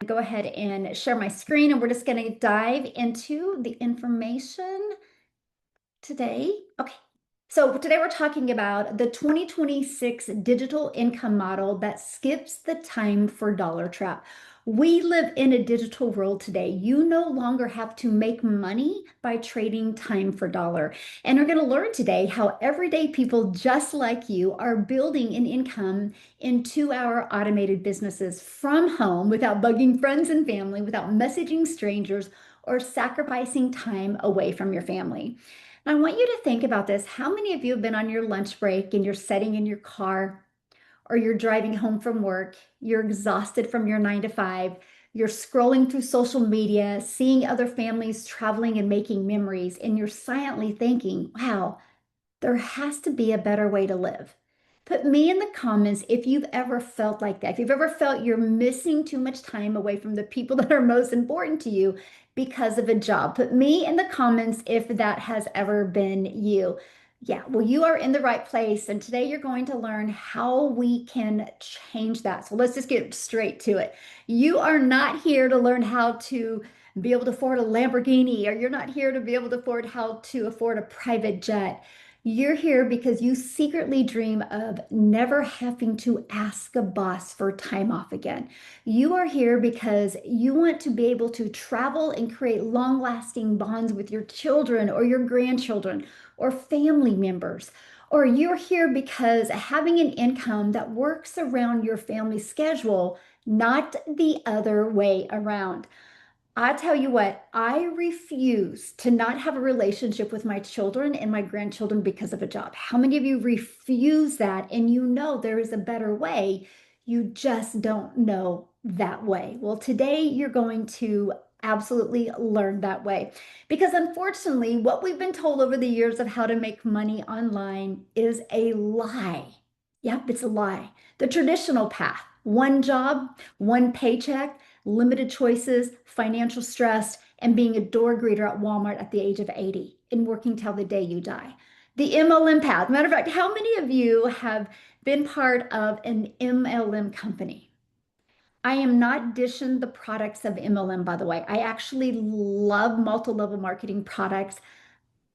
go ahead and share my screen, and we're just going to dive into the information today. Okay. So today we're talking about the 2026 digital income model that skips the time for dollar trap. We live in a digital world today. You no longer have to make money by trading time for dollar. And we're going to learn today how everyday people just like you are building an income in 2-hour automated businesses from home without bugging friends and family, without messaging strangers, or sacrificing time away from your family. I want you to think about this. How many of you have been on your lunch break and you're sitting in your car or you're driving home from work, you're exhausted from your 9 to 5, you're scrolling through social media, seeing other families traveling and making memories, and you're silently thinking, wow, there has to be a better way to live. Put me in the comments if you've ever felt like that. If you've ever felt you're missing too much time away from the people that are most important to you because of a job. Put me in the comments if that has ever been you. Yeah, well, you are in the right place. And today you're going to learn how we can change that. So let's just get straight to it. You are not here to learn how to be able to afford a Lamborghini, or you're not here to be able to afford how to afford a private jet. You're here because you secretly dream of never having to ask a boss for time off again. You are here because you want to be able to travel and create long-lasting bonds with your children or your grandchildren or family members. Or you're here because having an income that works around your family schedule, not the other way around. I tell you what, I refuse to not have a relationship with my children and my grandchildren because of a job. How many of you refuse that and you know there is a better way? You just don't know that way. Well, today you're going to absolutely learn that way because unfortunately, what we've been told over the years of how to make money online is a lie. Yep, it's a lie. The traditional path, one job, one paycheck, limited choices, financial stress, and being a door greeter at Walmart at the age of 80 and working till the day you die. The MLM path. Matter of fact, how many of you have been part of an MLM company? I am not dishing the products of MLM, by the way. I actually love multi-level marketing products.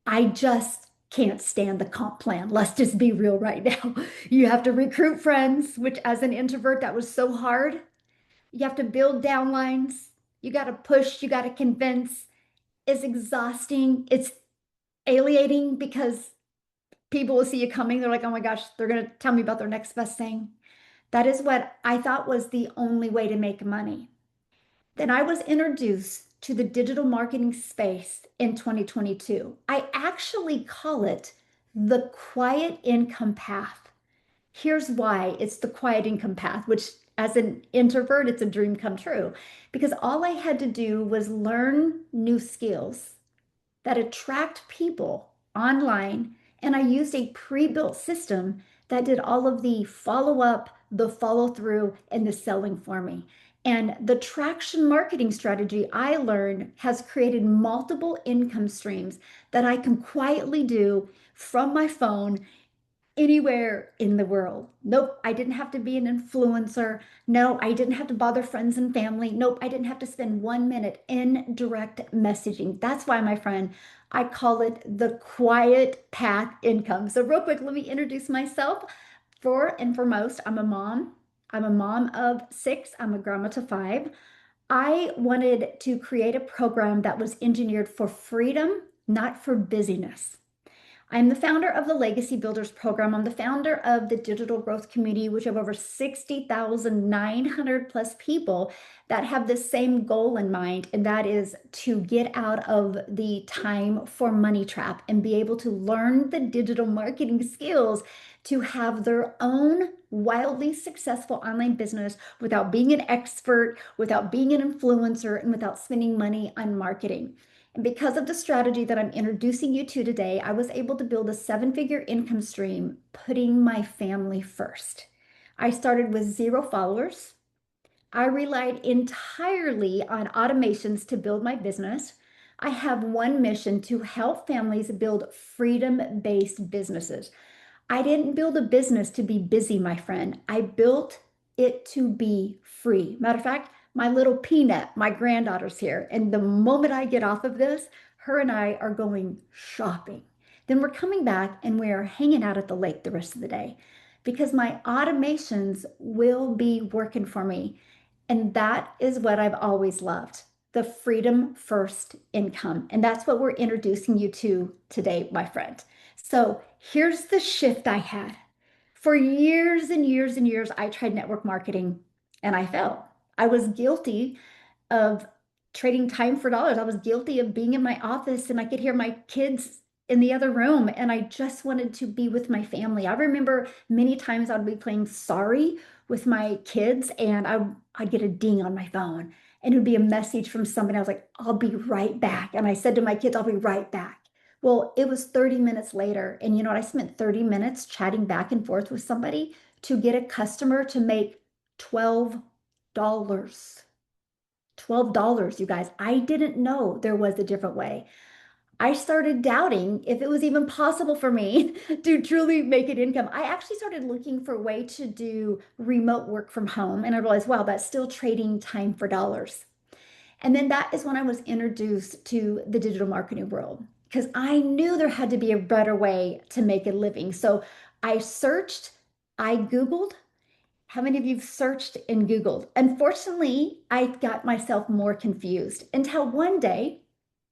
I just can't stand the comp plan. Let's just be real right now. You have to recruit friends, which as an introvert, that was so hard. You have to build downlines. You got to push. You got to convince. It's exhausting. It's alienating because people will see you coming. They're like, oh my gosh, they're going to tell me about their next best thing. That is what I thought was the only way to make money. Then I was introduced to the digital marketing space in 2022. I actually call it the quiet income path. Here's why it's the quiet income path, which as an introvert, it's a dream come true because all I had to do was learn new skills that attract people online. And I used a pre-built system that did all of the follow-up, the follow-through, and the selling for me. And the traction marketing strategy I learned has created multiple income streams that I can quietly do from my phone anywhere in the world. Nope, I didn't have to be an influencer. No, I didn't have to bother friends and family. Nope, I didn't have to spend 1 minute in direct messaging. That's why, my friend, I call it the quiet path income. So real quick, let me introduce myself. For and foremost, I'm a mom. I'm a mom of 6. I'm a grandma to 5. I wanted to create a program that was engineered for freedom, not for busyness. I'm the founder of the Legacy Builders program. I'm the founder of the Digital Growth Community, which have over 60,900 plus people that have the same goal in mind, and that is to get out of the time for money trap and be able to learn the digital marketing skills to have their own wildly successful online business without being an expert, without being an influencer, and without spending money on marketing. And because of the strategy that I'm introducing you to today, I was able to build a 7-figure income stream, putting my family first. I started with 0 followers. I relied entirely on automations to build my business. I have one mission to help families build freedom-based businesses. I didn't build a business to be busy, my friend. I built it to be free. Matter of fact, My little Peanut, my granddaughter's here. And the moment I get off of this, her and I are going shopping. Then we're coming back and we are hanging out at the lake the rest of the day because my automations will be working for me. And that is what I've always loved, the freedom first income. And that's what we're introducing you to today, my friend. So here's the shift I had. For years and years and years, I tried network marketing and I failed. I was guilty of trading time for dollars. I was guilty of being in my office and I could hear my kids in the other room and I just wanted to be with my family. I remember many times I would be playing sorry with my kids and I'd get a ding on my phone and it would be a message from somebody. I was like, I'll be right back. And I said to my kids, I'll be right back. Well, it was 30 minutes later. And you know what? I spent 30 minutes chatting back and forth with somebody to get a customer to make $12. $12, you guys. I didn't know there was a different way. I started doubting if it was even possible for me to truly make an income. I actually started looking for a way to do remote work from home. And I realized, wow, that's still trading time for dollars. And then that is when I was introduced to the digital marketing world because I knew there had to be a better way to make a living. So I searched, I Googled, how many of you have searched and Googled? Unfortunately, I got myself more confused until one day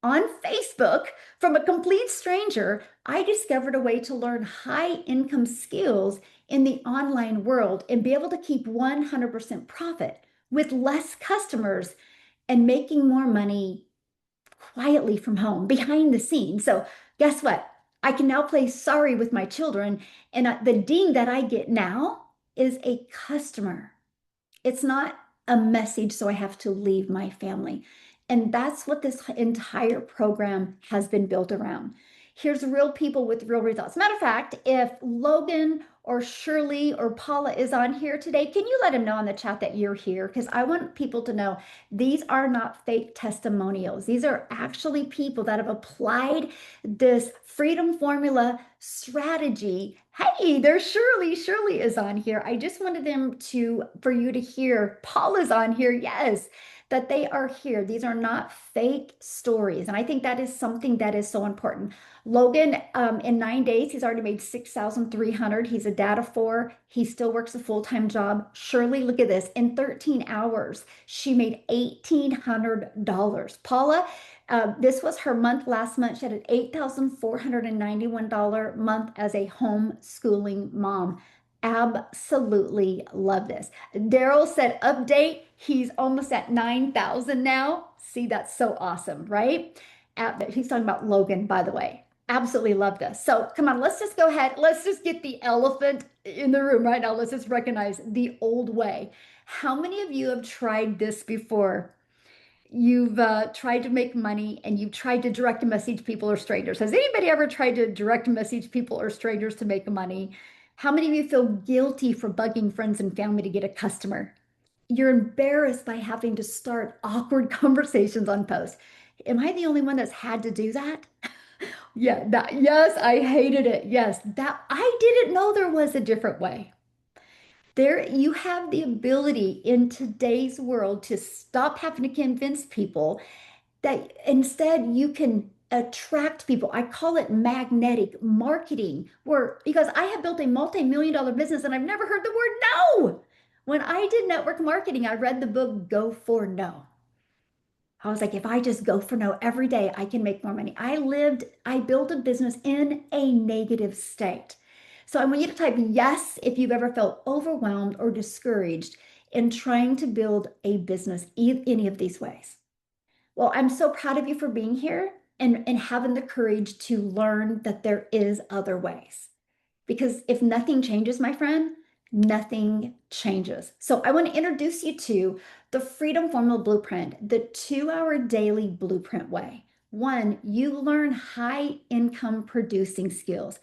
on Facebook from a complete stranger, I discovered a way to learn high income skills in the online world and be able to keep 100% profit with less customers and making more money quietly from home behind the scenes. So, guess what? I can now play sorry with my children, and the ding that I get now is a customer. It's not a message, so I have to leave my family. And that's what this entire program has been built around. Here's real people with real results. Matter of fact, if Logan or Shirley or Paula is on here today, can you let them know in the chat that you're here? Because I want people to know these are not fake testimonials. These are actually people that have applied this freedom formula strategy. Hey, there's Shirley. Shirley is on here. I just wanted for you to hear Paula's on here. Yes, that they are here. These are not fake stories. And I think that is something that is so important. Logan, in 9 days, he's already made 6,300. He's a dad of four. He still works a full-time job. Shirley, look at this. In 13 hours, she made $1,800. Paula, this was her month last month. She had an $8,491 month as a homeschooling mom. Absolutely love this. Daryl said update. He's almost at 9,000 now. See, that's so awesome, right? He's talking about Logan, by the way. Absolutely love this. So come on, let's just go ahead. Let's just get the elephant in the room right now. Let's just recognize the old way. How many of you have tried this before? You've tried to make money and you've tried to direct message people or strangers. Has anybody ever tried to direct message people or strangers to make money? How many of you feel guilty for bugging friends and family to get a customer? You're embarrassed by having to start awkward conversations on posts. Am I the only one that's had to do that? Yeah, yes, I hated it. Yes, that I didn't know there was a different way. There, you have the ability in today's world to stop having to convince people that instead you can attract people. I call it magnetic marketing, where because I have built a multi-million-dollar business and I've never heard the word no. When I did network marketing, I read the book Go for No. I was like, if I just go for no every day, I can make more money. I built a business in a negative state. So I want you to type yes if you've ever felt overwhelmed or discouraged in trying to build a business any of these ways. Well, I'm so proud of you for being here and having the courage to learn that there is other ways. Because if nothing changes, my friend, nothing changes. So I want to introduce you to the Freedom Formula Blueprint, the 2-hour daily blueprint way. One, you learn high income producing skills.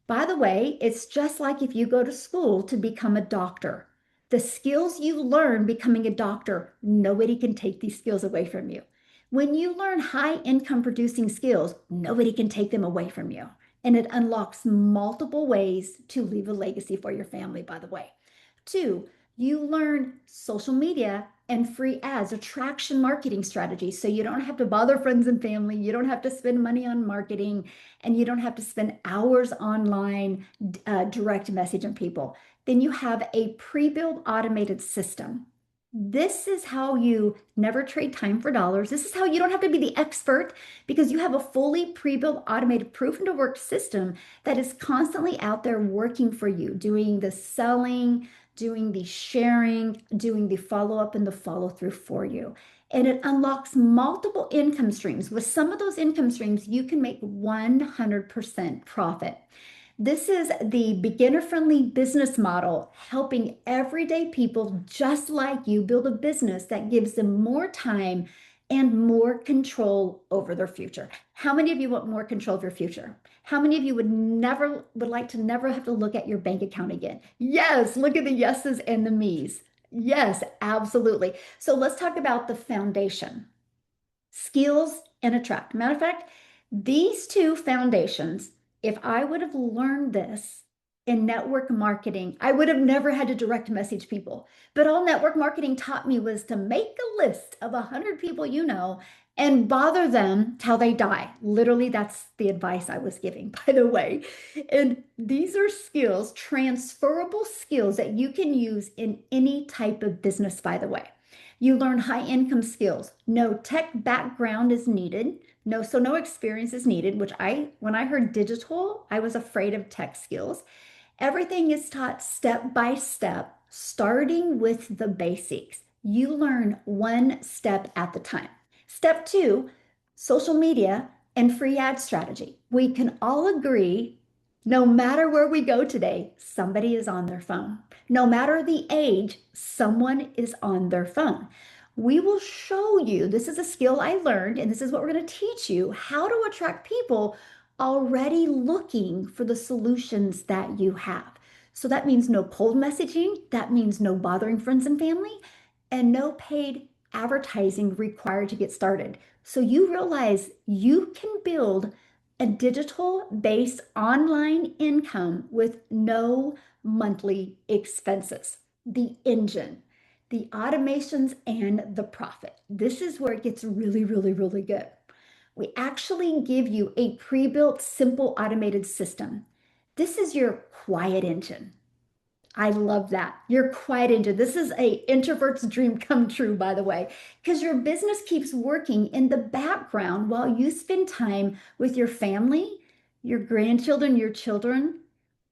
By the way, it's just like if you go to school to become a doctor. The skills you learn becoming a doctor, nobody can take these skills away from you. When you learn high income producing skills, nobody can take them away from you. And it unlocks multiple ways to leave a legacy for your family, by the way. Two, You learn social media and free ads, attraction marketing strategies. So you don't have to bother friends and family. You don't have to spend money on marketing, and you don't have to spend hours online direct messaging people. Then you have a pre-built automated system. This is how you never trade time for dollars. This is how you don't have to be the expert, because you have a fully pre-built, automated, proven to work system that is constantly out there working for you, doing the selling, doing the sharing, doing the follow up and the follow through for you. And it unlocks multiple income streams. With some of those income streams, you can make 100% profit. This is the beginner-friendly business model, helping everyday people just like you build a business that gives them more time and more control over their future. How many of you want more control of your future? How many of you would like to never have to look at your bank account again? Yes, look at the yeses and the me's. Yes, absolutely. So let's talk about the foundation, skills and attract. Matter of fact, these two foundations, if I would have learned this in network marketing, I would have never had to direct message people. But all network marketing taught me was to make a list of 100 people you know and bother them till they die. Literally, that's the advice I was giving, by the way. And these are skills, transferable skills that you can use in any type of business, by the way. You learn high income skills. No tech background is needed. No experience is needed, when I heard digital, I was afraid of tech skills. Everything is taught step by step, starting with the basics. You learn one step at the time. Step two, social media and free ad strategy. We can all agree, no matter where we go today, somebody is on their phone. No matter the age, someone is on their phone. We will show you, this is a skill I learned, and this is what we're going to teach you, how to attract people already looking for the solutions that you have. So that means no cold messaging, that means no bothering friends and family, and no paid advertising required to get started. So you realize you can build a digital-based online income with no monthly expenses. The engine, the automations, and the profit. This is where it gets really, really, really good. We actually give you a pre-built, simple automated system. This is your quiet engine. I love that. Your quiet engine. This is a introvert's dream come true, by the way, because your business keeps working in the background while you spend time with your family, your grandchildren, your children,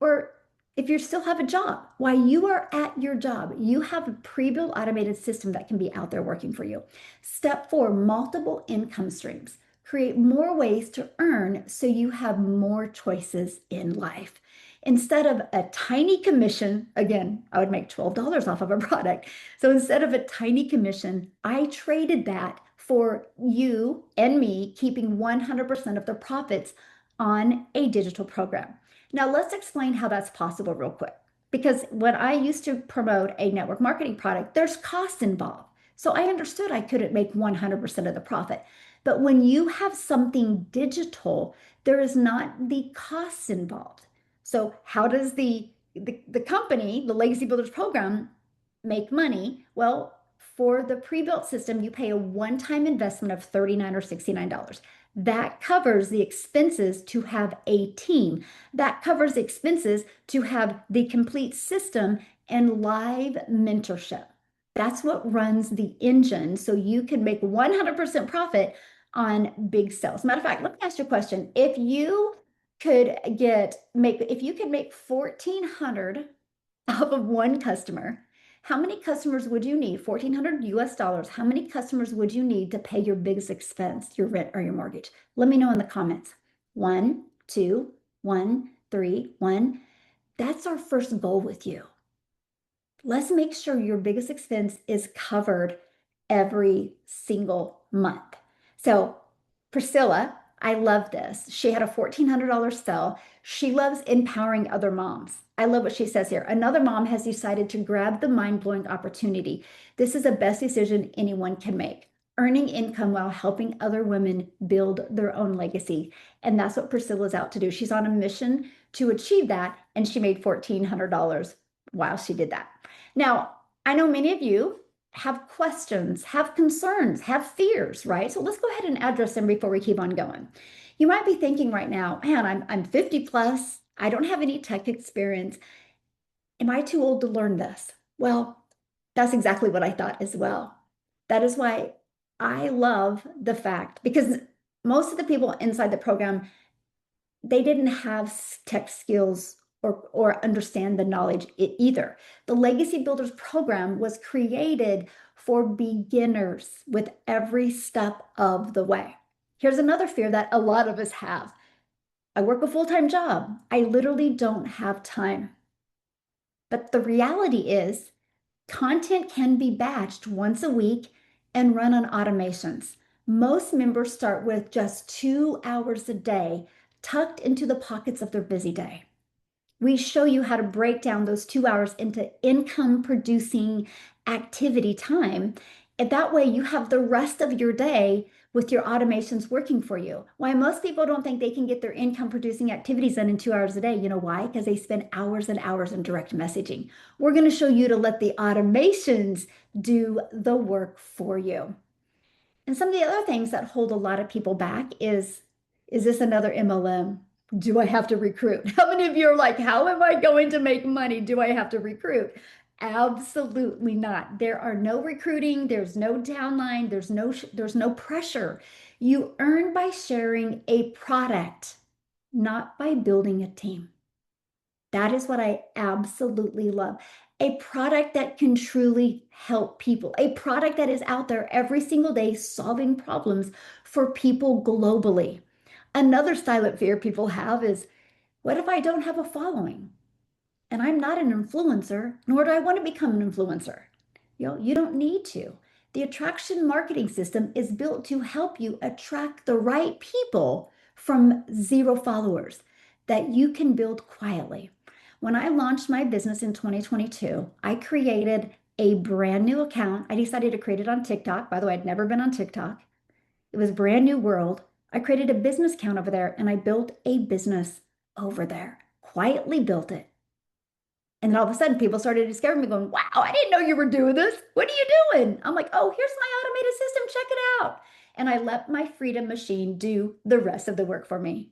or if you still have a job, while you are at your job, you have a pre-built automated system that can be out there working for you. Step four, multiple income streams. Create more ways to earn so you have more choices in life. Instead of a tiny commission, again, I would make $12 off of a product. So instead of a tiny commission, I traded that for you and me keeping 100% of the profits on a digital program. Now let's explain how that's possible real quick. Because when I used to promote a network marketing product, there's cost involved. So I understood I couldn't make 100% of the profit. But when you have something digital, there is not the costs involved. So how does the company, the Legacy Builders program, make money? Well, for the pre-built system, you pay a one-time investment of $39 or $69. That covers the expenses to have a team. That covers the expenses to have the complete system and live mentorship. That's what runs the engine so you can make 100% profit on big sales. Matter of fact, let me ask you a question. If you could make 1,400 off of one customer, how many customers would you need? 1,400 US dollars. How many customers would you need to pay your biggest expense, your rent or your mortgage? Let me know in the comments. One, two, one, three, one. That's our first goal with you. Let's make sure your biggest expense is covered every single month. So Priscilla, I love this. She had a $1,400 sale. She loves empowering other moms. I love what she says here. Another mom has decided to grab the mind-blowing opportunity. This is the best decision anyone can make. Earning income while helping other women build their own legacy. And that's what Priscilla's out to do. She's on a mission to achieve that, and she made $1,400 while she did that. Now, I know many of you have questions, have concerns, have fears, right? So let's go ahead and address them before we keep on going. You might be thinking right now, man, I'm 50 plus. I don't have any tech experience. Am I too old to learn this? Well, that's exactly what I thought as well. That is why I love the fact, because most of the people inside the program, they didn't have tech skills or understand the knowledge either. The Legacy Builders program was created for beginners with every step of the way. Here's another fear that a lot of us have. I work a full-time job. I literally don't have time. But the reality is, content can be batched once a week and run on automations. Most members start with just 2 hours a day tucked into the pockets of their busy day. We show you how to break down those 2 hours into income producing activity time. And that way you have the rest of your day with your automations working for you. Why most people don't think they can get their income producing activities done in 2 hours a day. You know why? Because they spend hours and hours in direct messaging. We're going to show you to let the automations do the work for you. And some of the other things that hold a lot of people back is this another MLM? Do I have to recruit? How many of you are like, how am I going to make money? Do I have to recruit? Absolutely not. There are no recruiting, there's no downline, there's no pressure. You earn by sharing a product, not by building a team. That is what I absolutely love. A product that can truly help people, a product that is out there every single day solving problems for people globally. Another silent fear people have is, what if I don't have a following? And I'm not an influencer, nor do I want to become an influencer. You don't need to. The attraction marketing system is built to help you attract the right people from zero followers that you can build quietly. When I launched my business in 2022, I created a brand new account. I decided to create it on TikTok. By the way, I'd never been on TikTok. It was brand new world. I created a business account over there and I built a business over there. Quietly built it. And then all of a sudden, people started discovering me going, wow, I didn't know you were doing this. What are you doing? I'm like, oh, here's my automated system. Check it out. And I let my freedom machine do the rest of the work for me.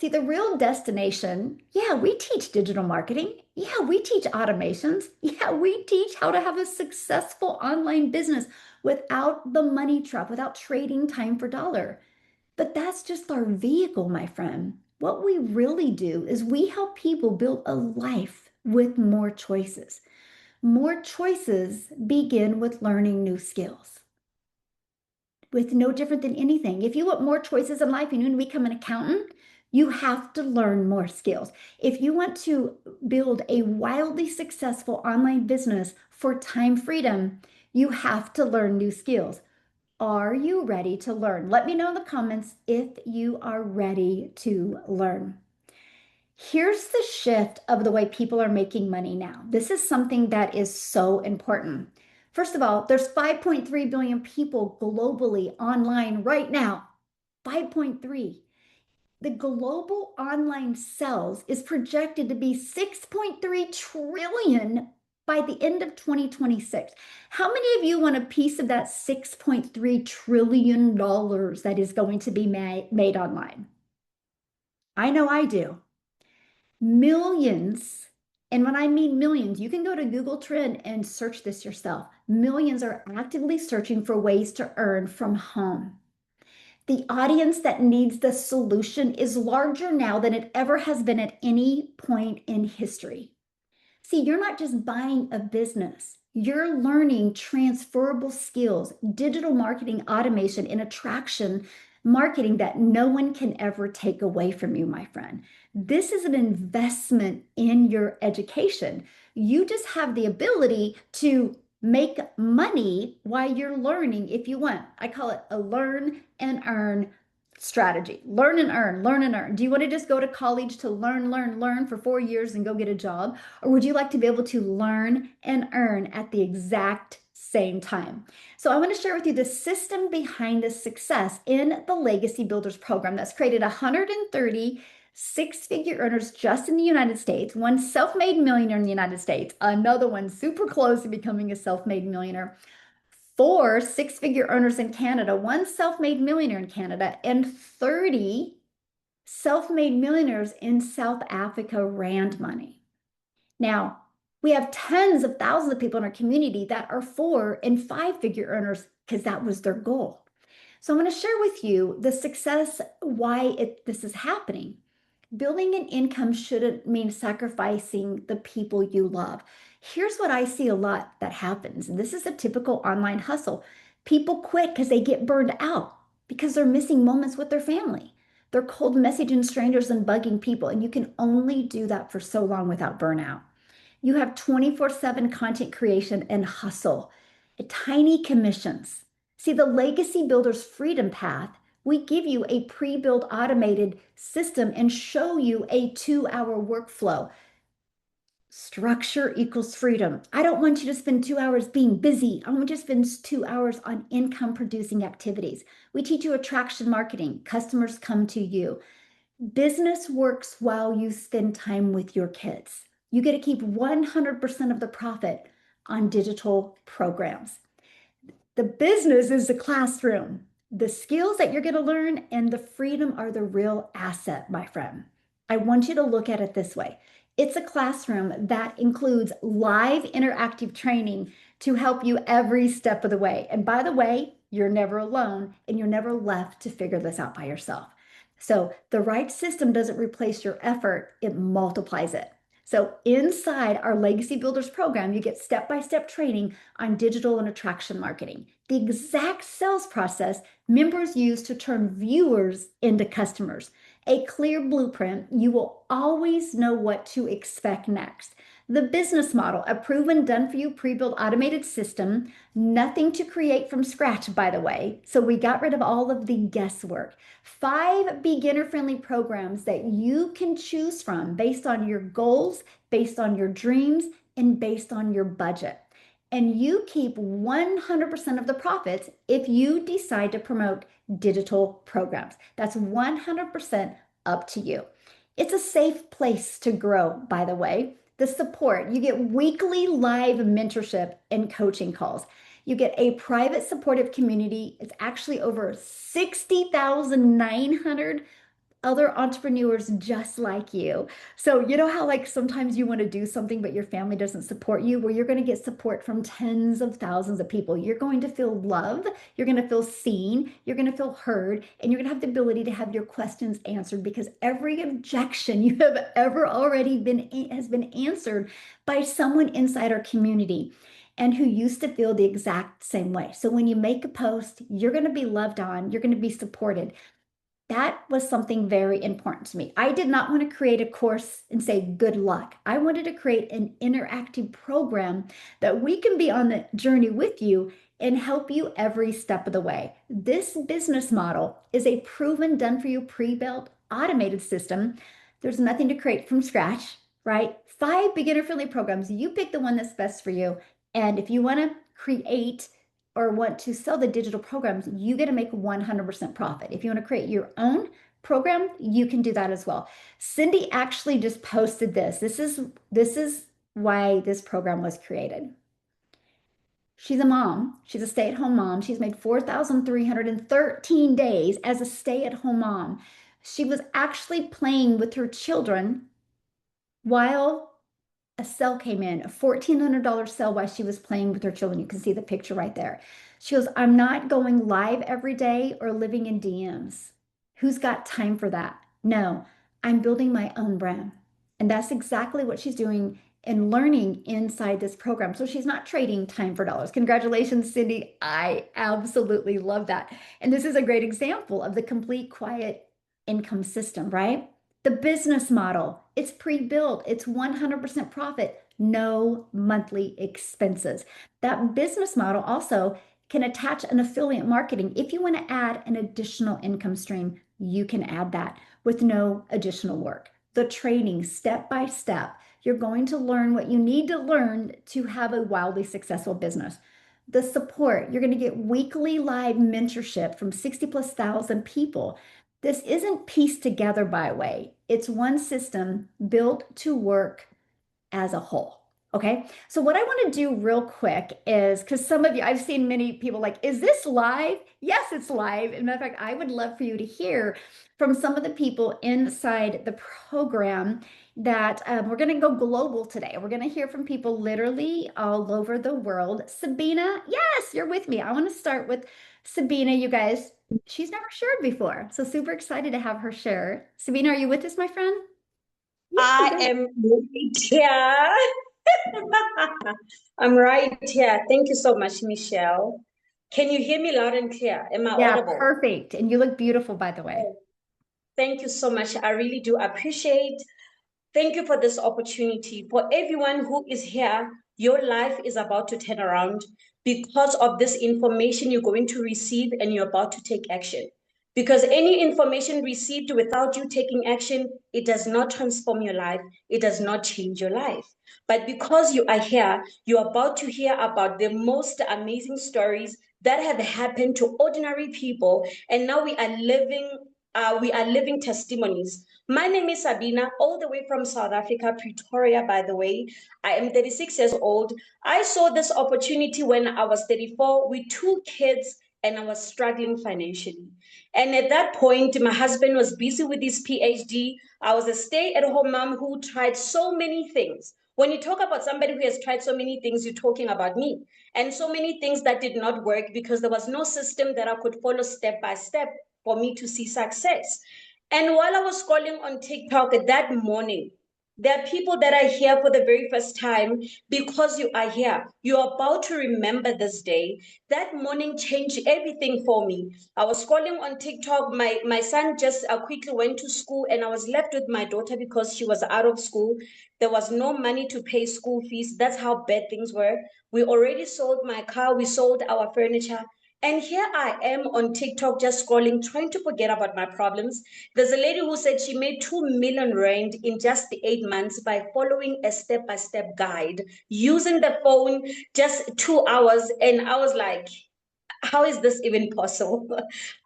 See, the real destination, yeah, we teach digital marketing. Yeah, we teach automations. Yeah, we teach how to have a successful online business without the money trap, without trading time for dollar. But that's just our vehicle, my friend. What we really do is we help people build a life with more choices. More choices begin with learning new skills. With no different than anything. If you want more choices in life and you want to become an accountant, you have to learn more skills. If you want to build a wildly successful online business for time freedom, you have to learn new skills. Are you ready to learn? Let me know in the comments if you are ready to learn. Here's the shift of the way people are making money now. This is something that is so important. First of all, there's 5.3 billion people globally online right now. 5.3. The global online sales is projected to be 6.3 trillion by the end of 2026. How many of you want a piece of that $6.3 trillion that is going to be made online? I know I do. Millions, and when I mean millions, you can go to Google Trend and search this yourself. Millions are actively searching for ways to earn from home. The audience that needs the solution is larger now than it ever has been at any point in history. See, you're not just buying a business. You're learning transferable skills, digital marketing, automation, and attraction marketing that no one can ever take away from you, my friend. This is an investment in your education. You just have the ability to make money while you're learning if you want. I call it a learn and earn strategy. Learn and earn, learn and earn. Do you want to just go to college to learn for 4 years and go get a job? Or would you like to be able to learn and earn at the exact same time? So I want to share with you the system behind this success in the Legacy Builders program that's created 130 Six-figure earners just in the United States, one self-made millionaire in the United States, another one super close to becoming a self-made millionaire, four six-figure earners in Canada, one self-made millionaire in Canada, and 30 self-made millionaires in South Africa rand money. Now, we have tens of thousands of people in our community that are four and five-figure earners because that was their goal. So I'm going to share with you the success, why this is happening. Building an income shouldn't mean sacrificing the people you love. Here's what I see a lot that happens. This is a typical online hustle. People quit because they get burned out because they're missing moments with their family. They're cold messaging strangers and bugging people, and you can only do that for so long without burnout. You have 24/7 content creation and hustle, tiny commissions. See, the Legacy Builders Freedom Path, we give you a pre-built automated system and show you a 2-hour workflow. Structure equals freedom. I don't want you to spend 2 hours being busy. I want you to spend 2 hours on income producing activities. We teach you attraction marketing. Customers come to you. Business works while you spend time with your kids. You get to keep 100% of the profit on digital programs. The business is the classroom. The skills that you're going to learn and the freedom are the real asset, my friend. I want you to look at it this way. It's a classroom that includes live interactive training to help you every step of the way. And by the way, you're never alone and you're never left to figure this out by yourself. So the right system doesn't replace your effort, it multiplies it. So inside our Legacy Builders program, you get step-by-step training on digital and attraction marketing. The exact sales process members use to turn viewers into customers. A clear blueprint, you will always know what to expect next. The business model, a proven done-for-you pre-built automated system, nothing to create from scratch, by the way. So we got rid of all of the guesswork. 5 beginner-friendly programs that you can choose from based on your goals, based on your dreams, and based on your budget. And you keep 100% of the profits if you decide to promote digital programs. That's 100% up to you. It's a safe place to grow, by the way. The support, you get weekly live mentorship and coaching calls. You get a private supportive community. It's actually over 60,900 other entrepreneurs just like you. So you know how like sometimes you want to do something, but your family doesn't support you? Well, you're going to get support from tens of thousands of people. You're going to feel loved. You're going to feel seen. You're going to feel heard. And you're going to have the ability to have your questions answered because every objection you have ever already has been answered by someone inside our community and who used to feel the exact same way. So when you make a post, you're going to be loved on. You're going to be supported. That was something very important to me. I did not want to create a course and say good luck. I wanted to create an interactive program that we can be on the journey with you and help you every step of the way. This business model is a proven, done for you, pre-built, automated system. There's nothing to create from scratch, right? 5 beginner-friendly programs. You pick the one that's best for you. And if you want to create or want to sell the digital programs, you get to make 100% profit. If you want to create your own program, you can do that as well. Cindy actually just posted this. This is why this program was created. She's a mom. She's a stay-at-home mom. She's made 4,313 days as a stay-at-home mom. She was actually playing with her children while a sale came in, a $1,400 sale while she was playing with her children. You can see the picture right there. She goes, I'm not going live every day or living in DMs. Who's got time for that? No, I'm building my own brand. And that's exactly what she's doing and learning inside this program. So she's not trading time for dollars. Congratulations, Cindy. I absolutely love that. And this is a great example of the complete quiet income system, right? The business model, it's pre-built, it's 100% profit, no monthly expenses. That business model also can attach an affiliate marketing. If you want to add an additional income stream, you can add that with no additional work. The training, step by step, you're going to learn what you need to learn to have a wildly successful business. The support, you're going to get weekly live mentorship from 60+ thousand people. This isn't pieced together, by the way. It's one system built to work as a whole. Okay. So what I want to do real quick is because some of you, I've seen many people like, is this live? Yes, it's live. As a matter of fact, I would love for you to hear from some of the people inside the program that we're going to go global today. We're going to hear from people literally all over the world. Sabina, yes, you're with me. I want to start with Sabina, you guys. She's never shared before. So super excited to have her share. Sabina, are you with us, my friend? I am right here. I'm right here. Thank you so much, Michelle. Can you hear me loud and clear? Am I Yeah, audible? perfect. And you look beautiful, by the way. Thank you so much. I really do appreciate. Thank you for this opportunity. For everyone who is here, your life is about to turn around because of this information you're going to receive and you're about to take action. Because any information received without you taking action, it does not transform your life. It does not change your life. But because you are here, you're about to hear about the most amazing stories that have happened to ordinary people. And now we are living testimonies. My name is Sabina, all the way from South Africa, Pretoria, by the way. I am 36 years old. I saw this opportunity when I was 34 with two kids and I was struggling financially. And at that point, my husband was busy with his PhD. I was a stay-at-home mom who tried so many things. When you talk about somebody who has tried so many things, you're talking about me. And so many things that did not work because there was no system that I could follow step by step for me to see success. And while I was scrolling on TikTok that morning, there are people that are here for the very first time because you are here. You're about to remember this day. That morning changed everything for me. I was scrolling on TikTok. My son just quickly went to school, and I was left with my daughter because she was out of school. There was no money to pay school fees. That's how bad things were. We already sold my car, we sold our furniture. And here I am on TikTok just scrolling, trying to forget about my problems. There's a lady who said she made 2 million rand in just 8 months by following a step-by-step guide, using the phone just 2 hours. And I was like, how is this even possible?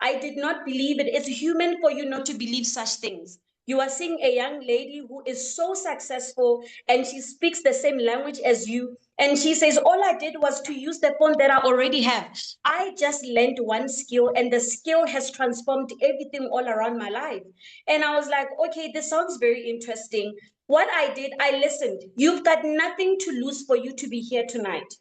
I did not believe it. It's human for you not to believe such things. You are seeing a young lady who is so successful and she speaks the same language as you. And she says, all I did was to use the phone that I already have. I just learned one skill and the skill has transformed everything all around my life. And I was like, okay, this sounds very interesting. What I did, I listened. You've got nothing to lose for you to be here tonight.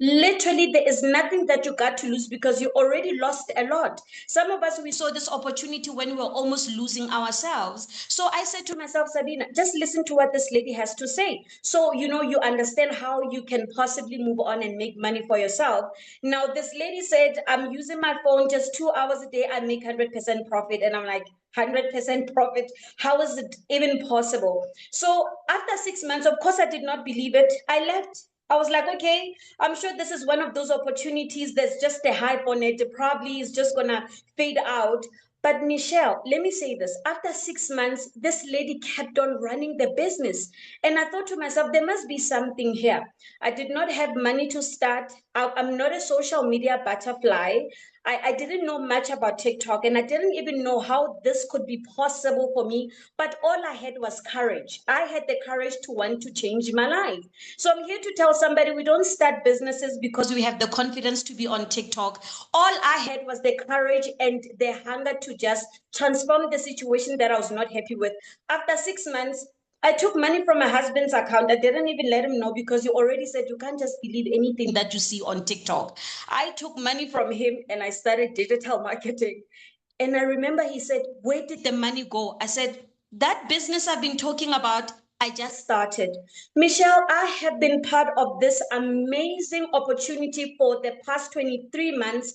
Literally, there is nothing that you got to lose because you already lost a lot. Some of us, we saw this opportunity when we were almost losing ourselves. So I said to myself, Sabina, just listen to what this lady has to say. So, you understand how you can possibly move on and make money for yourself. Now, this lady said, I'm using my phone just 2 hours a day. I make 100% profit. And I'm like, 100% profit. How is it even possible? So after 6 months, of course, I did not believe it. I left. I was like, okay, I'm sure this is one of those opportunities that's just a hype on it. It probably is just gonna fade out. But Michelle, let me say this. After 6 months, this lady kept on running the business. And I thought to myself, there must be something here. I did not have money to start. I'm not a social media butterfly. I didn't know much about TikTok and I didn't even know how this could be possible for me. But all I had was courage. I had the courage to want to change my life. So I'm here to tell somebody we don't start businesses because we have the confidence to be on TikTok. All I had was the courage and the hunger to just transform the situation that I was not happy with. After 6 months, I took money from my husband's account. I didn't even let him know because you already said you can't just believe anything that you see on TikTok. I took money from him and I started digital marketing. And I remember he said, where did the money go? I said, that business I've been talking about, I just started. Michelle, I have been part of this amazing opportunity for the past 23 months.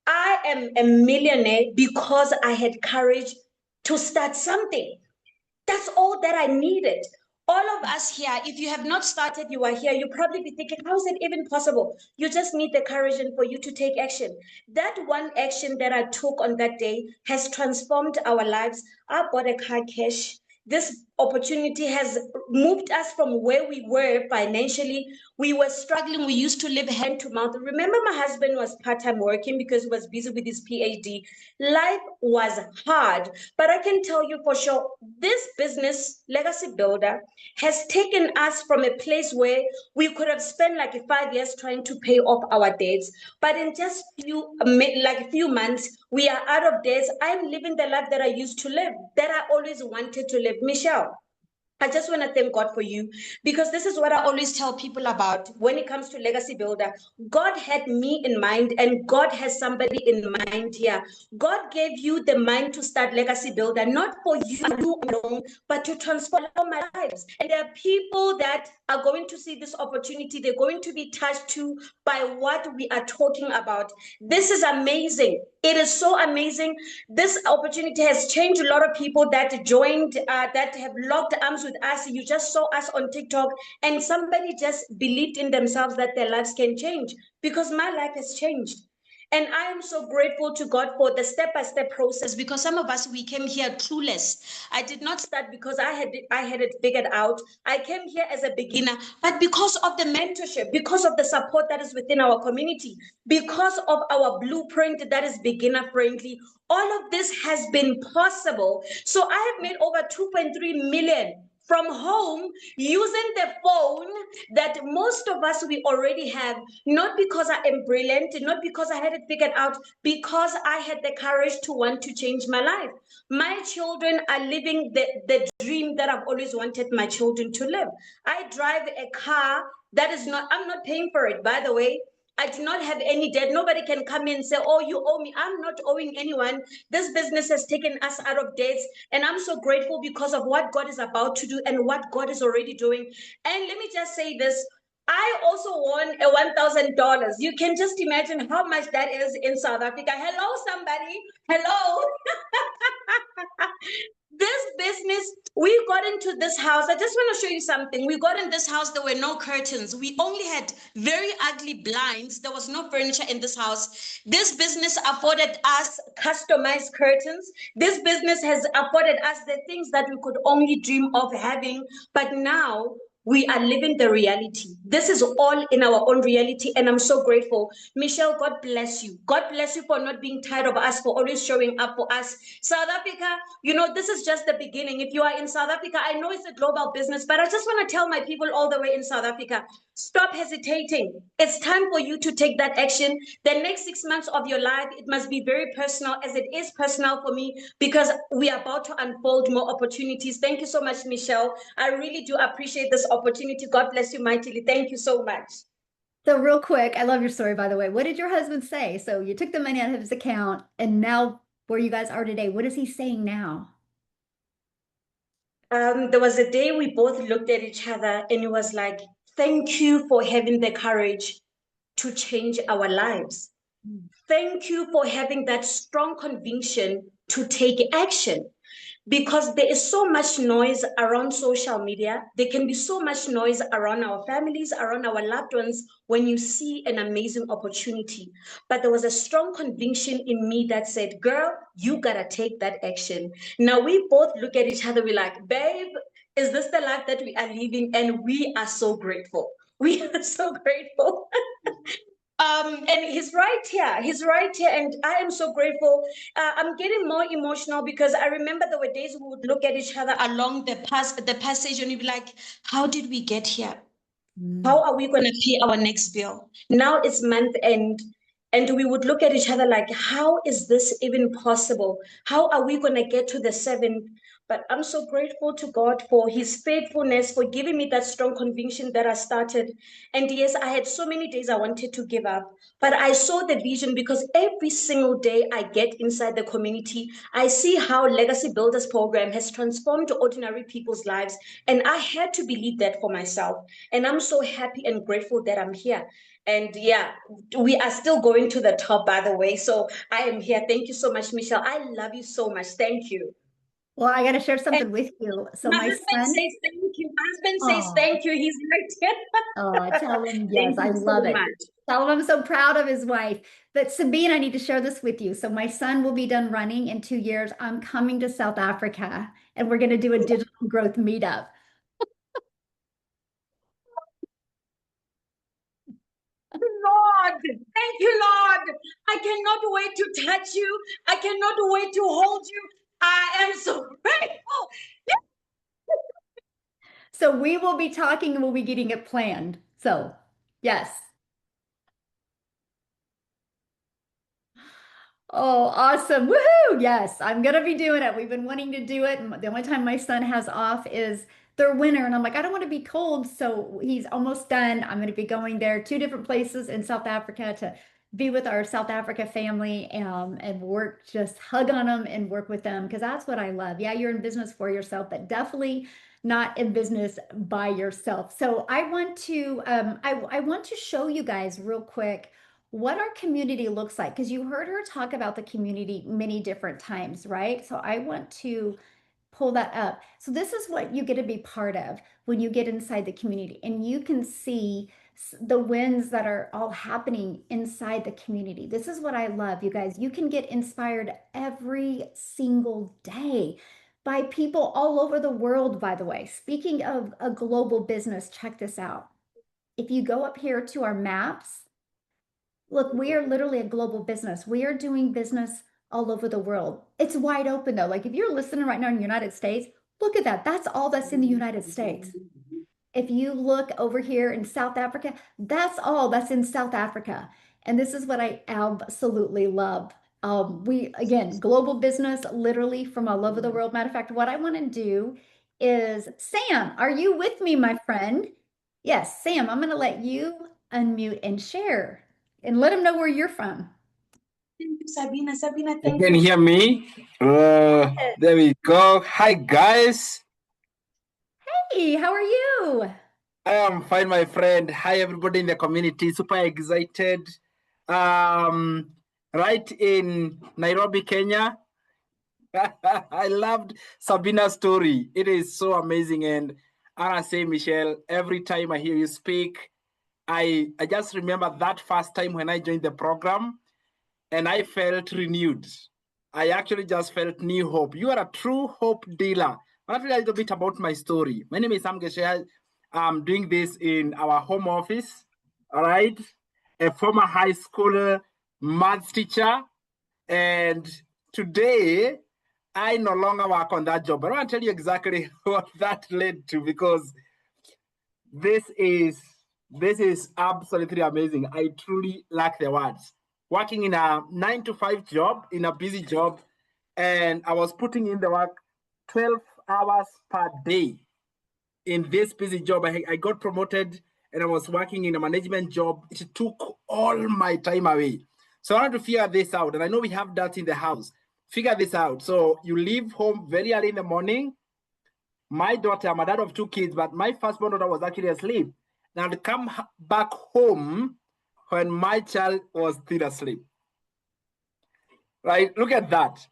I am a millionaire because I had courage to start something. That's all that I needed. All of us here, if you have not started, you are here, you'll probably be thinking, how is it even possible? You just need the courage and for you to take action. That one action that I took on that day has transformed our lives. I bought a car cash. This opportunity has moved us from where we were financially. We were struggling. We used to live hand to mouth. Remember, my husband was part-time working because he was busy with his PhD. Life was hard, but I can tell you for sure, this business, Legacy Builder, has taken us from a place where we could have spent like 5 years trying to pay off our debts, but in just few months, we are out of debts. I'm living the life that I used to live, that I always wanted to live. Michelle, I just want to thank God for you, because this is what I always tell people about when it comes to Legacy Builder. God had me in mind, and God has somebody in mind here. God gave you the mind to start Legacy Builder, not for you alone, but to transform our lives. And there are people that are going to see this opportunity. They're going to be touched too by what we are talking about. This is amazing. It is so amazing. This opportunity has changed a lot of people that joined, that have locked arms with us. You just saw us on TikTok, and somebody just believed in themselves that their lives can change, because my life has changed. And I am so grateful to God for the step-by-step process, because some of us, we came here clueless. I did not start because I had it figured out. I came here as a beginner, but because of the mentorship, because of the support that is within our community, because of our blueprint that is beginner friendly, all of this has been possible. So I have made over 2.3 million from home, using the phone that most of us we already have, not because I am brilliant, not because I had it figured out, because I had the courage to want to change my life. My children are living the dream that I've always wanted my children to live. I drive a car that is not, I'm not paying for it, by the way. I do not have any debt. Nobody can come in and say, oh, you owe me. I'm not owing anyone. This business has taken us out of debts. And I'm so grateful because of what God is about to do and what God is already doing. And let me just say this. I also won a $1,000. You can just imagine how much that is in South Africa. Hello, somebody. Hello. This business, we got into this house. I just want to show you something. We got in this house, there were no curtains. We only had very ugly blinds. There was no furniture in this house. This business afforded us customized curtains. This business has afforded us the things that we could only dream of having. But now we are living the reality. This is all in our own reality, and I'm so grateful. Michelle, God bless you. God bless you for not being tired of us, for always showing up for us. South Africa, you know, this is just the beginning. If you are in South Africa, I know it's a global business, but I just want to tell my people all the way in South Africa, stop hesitating. It's time for you to take that action. The next 6 months of your life, it must be very personal, as it is personal for me, because we are about to unfold more opportunities. Thank you so much, Michelle. I really do appreciate this opportunity. God bless you mightily. Thank you so much. So real quick, I love your story, by the way. What did your husband say? So you took the money out of his account, and now where you guys are today, what is he saying now? There was a day we both looked at each other, and it was like, thank you for having the courage to change our lives. Thank you for having that strong conviction to take action, because there is so much noise around social media. There can be so much noise around our families, around our loved ones, when you see an amazing opportunity. But there was a strong conviction in me that said, girl, you gotta take that action. Now we both look at each other, we're like, babe, is this the life that we are living? And we are so grateful. We are so grateful. And he's right here. He's right here, and I am so grateful. I'm getting more emotional because I remember there were days we would look at each other along the passage, and you'd be like, "How did we get here? How are we going to pay our next bill?" Now it's month end, and we would look at each other like, "How is this even possible? How are we going to get to the seventh?" But I'm so grateful to God for his faithfulness, for giving me that strong conviction that I started. And yes, I had so many days I wanted to give up, but I saw the vision, because every single day I get inside the community, I see how Legacy Builders Program has transformed ordinary people's lives. And I had to believe that for myself. And I'm so happy and grateful that I'm here. And yeah, we are still going to the top, by the way. So I am here. Thank you so much, Michelle. I love you so much. Thank you. Well, I got to share And something with you. So my my husband son, says thank you. My husband says oh, thank you. He's right tell him here. yes, Thank I you so love it. much. Tell him I'm so proud of his wife. But Sabine, I need to share this with you. So my son will be done running in 2 years. I'm coming to South Africa and we're going to do a digital growth meetup. Lord, thank you, Lord. I cannot wait to touch you. I cannot wait to hold you. I am so grateful. So we will be talking and we'll be getting it planned. So, yes. Oh, awesome. Woohoo. Yes, I'm gonna be doing it. We've been wanting to do it. And the only time my son has off is their winter. And I'm like, I don't want to be cold. So he's almost done. I'm gonna be going there, two different places in South Africa to be with our South Africa family and work, just hug on them and work with them because that's what I love. Yeah, you're in business for yourself, but definitely not in business by yourself. So I want to show you guys real quick what our community looks like because you heard her talk about the community many different times, right? So I want to pull that up. So this is what you get to be part of when you get inside the community and you can see the wins that are all happening inside the community. This is what I love, you guys. You can get inspired every single day by people all over the world, by the way. Speaking of a global business, check this out. If you go up here to our maps, look, we are literally a global business. We are doing business all over the world. It's wide open though. Like if you're listening right now in the United States, look at that. That's all that's in the United States. If you look over here in South Africa, that's all that's in South Africa. And this is what I absolutely love. We, again, global business, literally from all over the world. Matter of fact, what I want to do is, Sam, are you with me, my friend? Yes, Sam, I'm going to let you unmute and share and let them know where you're from. Thank you, Sabina. Sabina, You thank can you. hear me? There we go. Hi, guys. Hey, how are you? I am fine, my friend. Hi, everybody in the community. Super excited. Right in Nairobi, Kenya. I loved Sabina's story. It is so amazing. And I say, Michelle, every time I hear you speak, I just remember that first time when I joined the program and I felt renewed. I actually just felt new hope. You are a true hope dealer. I'll tell you a little bit about my story. My name is Sam Geshe. I'm doing this in our home office, all right? A former high school maths teacher. And today, I no longer work on that job. But I want to tell you exactly what that led to because this is absolutely amazing. I truly lack the words. Working in a 9 to 5 job, in a busy job, and I was putting in the work 12 hours per day in this busy job. I got promoted and I was working in a management job. It took all my time away. So I wanted to figure this out. And I know we have that in the house. Figure this out. So you leave home very early in the morning. My daughter, I'm a dad of 2 kids, but my firstborn daughter was actually asleep. Now to come back home when my child was still asleep. Right? Look at that.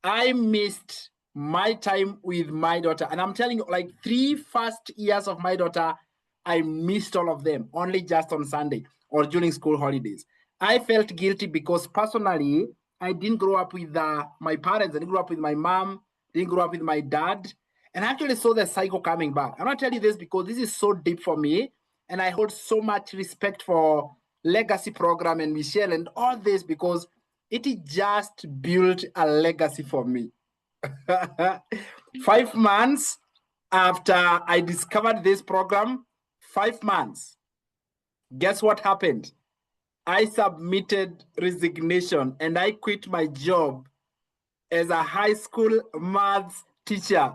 I missed my time with my daughter. And I'm telling you, like 3 first years of my daughter, I missed all of them, only just on Sunday or during school holidays. I felt guilty because personally, I didn't grow up with my parents. I didn't grow up with my mom, didn't grow up with my dad. And I actually saw the cycle coming back. I'm not telling you this because this is so deep for me. And I hold so much respect for legacy program and Michelle and all this because it just built a legacy for me. 5 months after I discovered this program, 5 months, guess what happened? I submitted resignation and I quit my job as a high school maths teacher.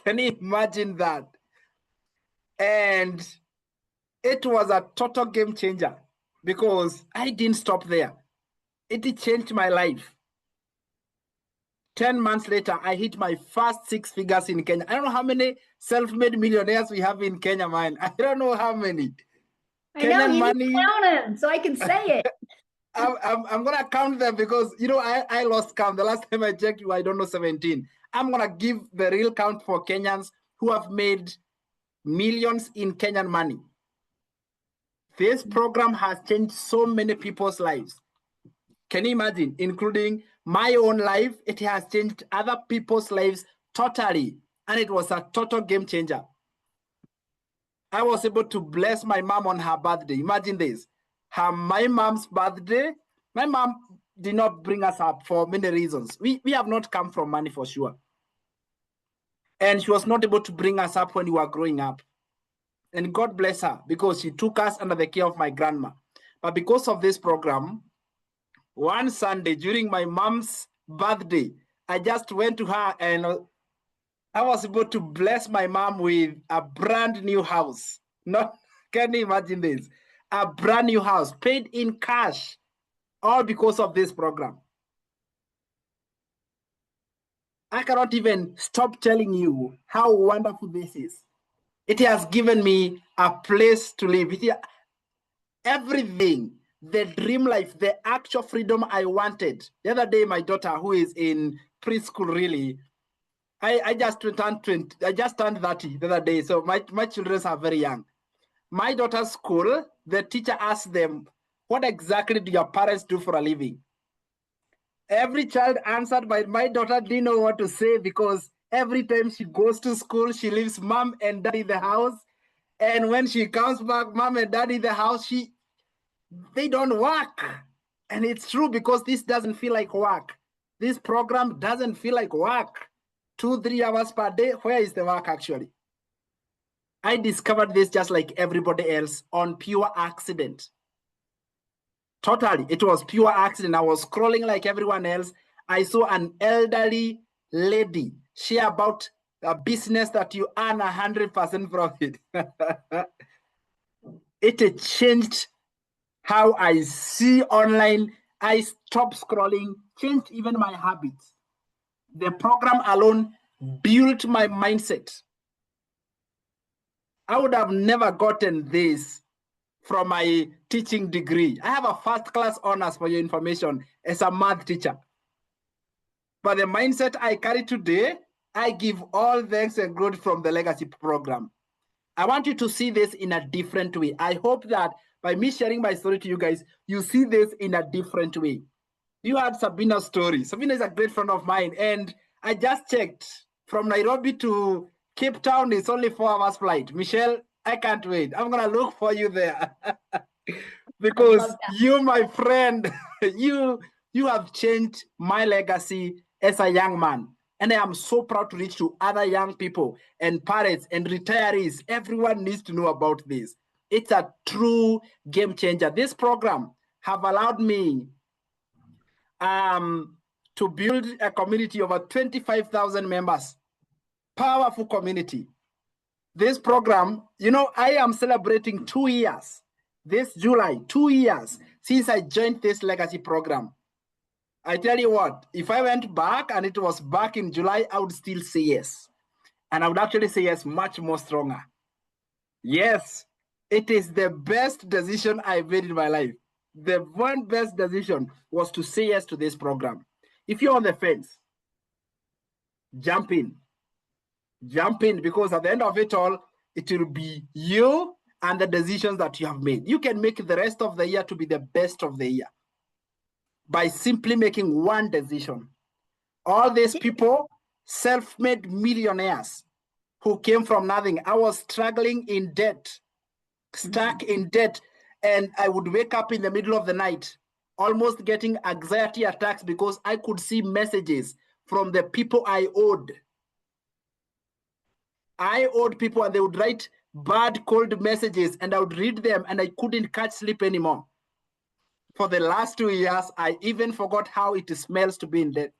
Can you imagine that? And it was a total game changer because I didn't stop there. It changed my life. 10 months later, I hit my first 6 figures in Kenya. I don't know how many self-made millionaires we have in Kenya, man. I don't know how many. I know Kenyan you money. need to count them so I can say it. I'm going to count them because, I lost count. The last time I checked, I don't know, 17. I'm going to give the real count for Kenyans who have made millions in Kenyan money. This program has changed so many people's lives. Can you imagine, including my own life? It has changed other people's lives totally. And it was a total game changer. I was able to bless my mom on her birthday. Imagine this. My mom's birthday, my mom did not bring us up for many reasons. We have not come from money for sure. And she was not able to bring us up when we were growing up. And God bless her because she took us under the care of my grandma. But because of this program, one Sunday during my mom's birthday, I just went to her and I was able to bless my mom with a brand new house. Can you imagine this? A brand new house paid in cash, all because of this program. I cannot even stop telling you how wonderful this is. It has given me a place to live. Everything, the dream life, the actual freedom I wanted. The other day, my daughter, who is in preschool, really, I just turned 20. I just turned 30 the other day. So my children are very young. My daughter's school, the teacher asked them, what exactly do your parents do for a living? Every child answered, but my daughter didn't know what to say because every time she goes to school, she leaves mom and dad in the house. And when she comes back, mom and dad in the house, they don't work. And it's true because this doesn't feel like work. This program doesn't feel like work. 2-3 hours per day. Where is the work actually? I discovered this just like everybody else on pure accident. Totally, it was pure accident. I was scrolling like everyone else. I saw an elderly lady share about a business that you earn 100% profit. It changed how I see online. I stopped scrolling, changed even my habits. The program alone built my mindset. I would have never gotten this from my teaching degree. I have a first class honors for your information as a math teacher. But the mindset I carry today, I give all thanks and glory from the legacy program. I want you to see this in a different way. I hope that by me sharing my story to you guys, you see this in a different way. You had Sabina's story. Sabina is a great friend of mine. And I just checked from Nairobi to Cape Town, it's only 4 hours flight. Michelle, I can't wait. I'm going to look for you there. Because you, my friend, you have changed my legacy as a young man. And I am so proud to reach to other young people and parents and retirees. Everyone needs to know about this. It's a true game changer. This program have allowed me to build a community of over 25,000 members. Powerful community. This program, I am celebrating 2 years. This July, 2 years since I joined this legacy program. I tell you what, if I went back and it was back in July, I would still say yes. And I would actually say yes much more stronger. Yes, it is the best decision I've made in my life. The one best decision was to say yes to this program. If you're on the fence, jump in. Jump in, because at the end of it all, it will be you and the decisions that you have made. You can make the rest of the year to be the best of the year by simply making one decision. All these people, self-made millionaires who came from nothing. I was struggling in debt, stuck in debt, and I would wake up in the middle of the night, almost getting anxiety attacks because I could see messages from the people I owed. I owed people and they would write bad, cold messages and I would read them and I couldn't catch sleep anymore. For the last 2 years, I even forgot how it smells to be in debt.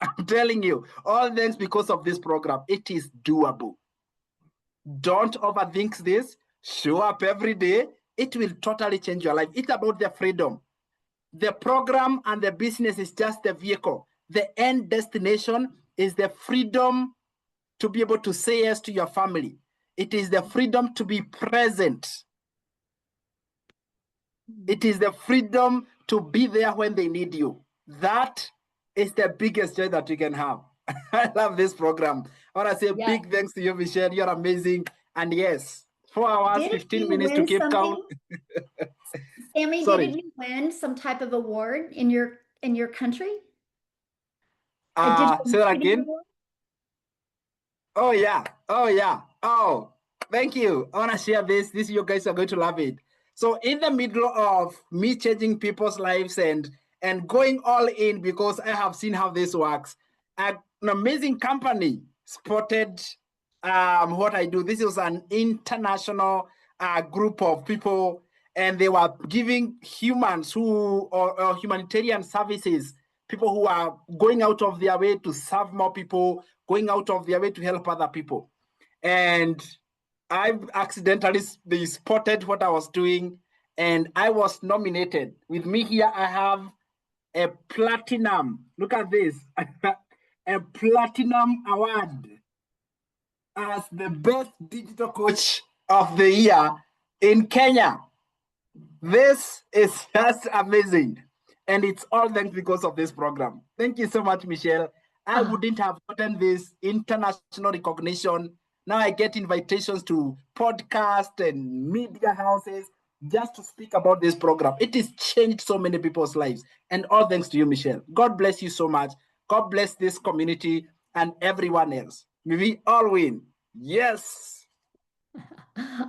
I'm telling you, all thanks because of this program. It is doable. Don't overthink this. Show up every day. It will totally change your life. It's about the freedom. The program and the business is just the vehicle. The end destination is the freedom to be able to say yes to your family. It is the freedom to be present. It is the freedom to be there when they need you. That is the biggest joy that you can have. I love this program. I want to say big thanks to you, Michelle. You're amazing. And yes, 4 hours, 15 minutes to Cape Town. Sammy, didn't you win some type of award in your country? Say that again. Oh yeah. Oh yeah. Oh, thank you. I want to share this. This you guys are going to love it. So in the middle of me changing people's lives and going all in because I have seen how this works, an amazing company spotted what I do. This is an international group of people, and they were giving humans or humanitarian services, people who are going out of their way to serve more people, going out of their way to help other people. And I've accidentally they spotted what I was doing, and I was nominated. With me here, I have a platinum. Look at this, a platinum award as the best digital coach of the year in Kenya. This is just amazing. And it's all thanks because of this program. Thank you so much, Michelle. I wouldn't have gotten this international recognition. Now I get invitations to podcasts and media houses just to speak about this program. It has changed so many people's lives. And all thanks to you, Michelle. God bless you so much. God bless this community and everyone else. May we all win. Yes.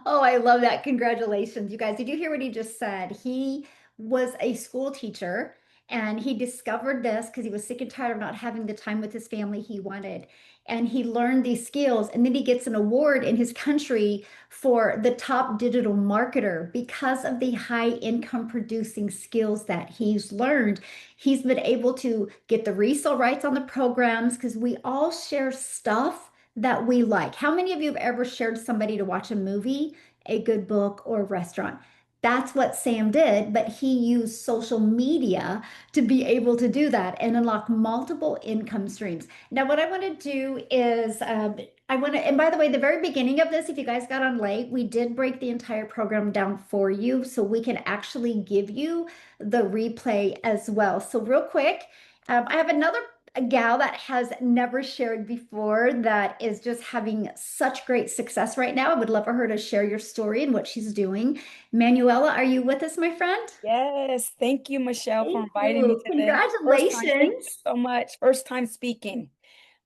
Oh, I love that. Congratulations, you guys. Did you hear what he just said? He was a school teacher and he discovered this because he was sick and tired of not having the time with his family he wanted. And he learned these skills, and then he gets an award in his country for the top digital marketer because of the high income producing skills that he's learned. He's been able to get the resale rights on the programs because we all share stuff that we like. How many of you have ever shared somebody to watch a movie, a good book, or a restaurant? That's what Sam did, but he used social media to be able to do that and unlock multiple income streams. Now, what I want to do is, I want to, and by the way, the very beginning of this, if you guys got on late, we did break the entire program down for you so we can actually give you the replay as well. So, real quick, I have another a gal that has never shared before that is just having such great success right now. I would love for her to share your story and what she's doing. Manuela, are you with us, my friend? Yes, thank you, Michelle, for Thank inviting me you. to this. First time, thank you Congratulations. so much. First time speaking.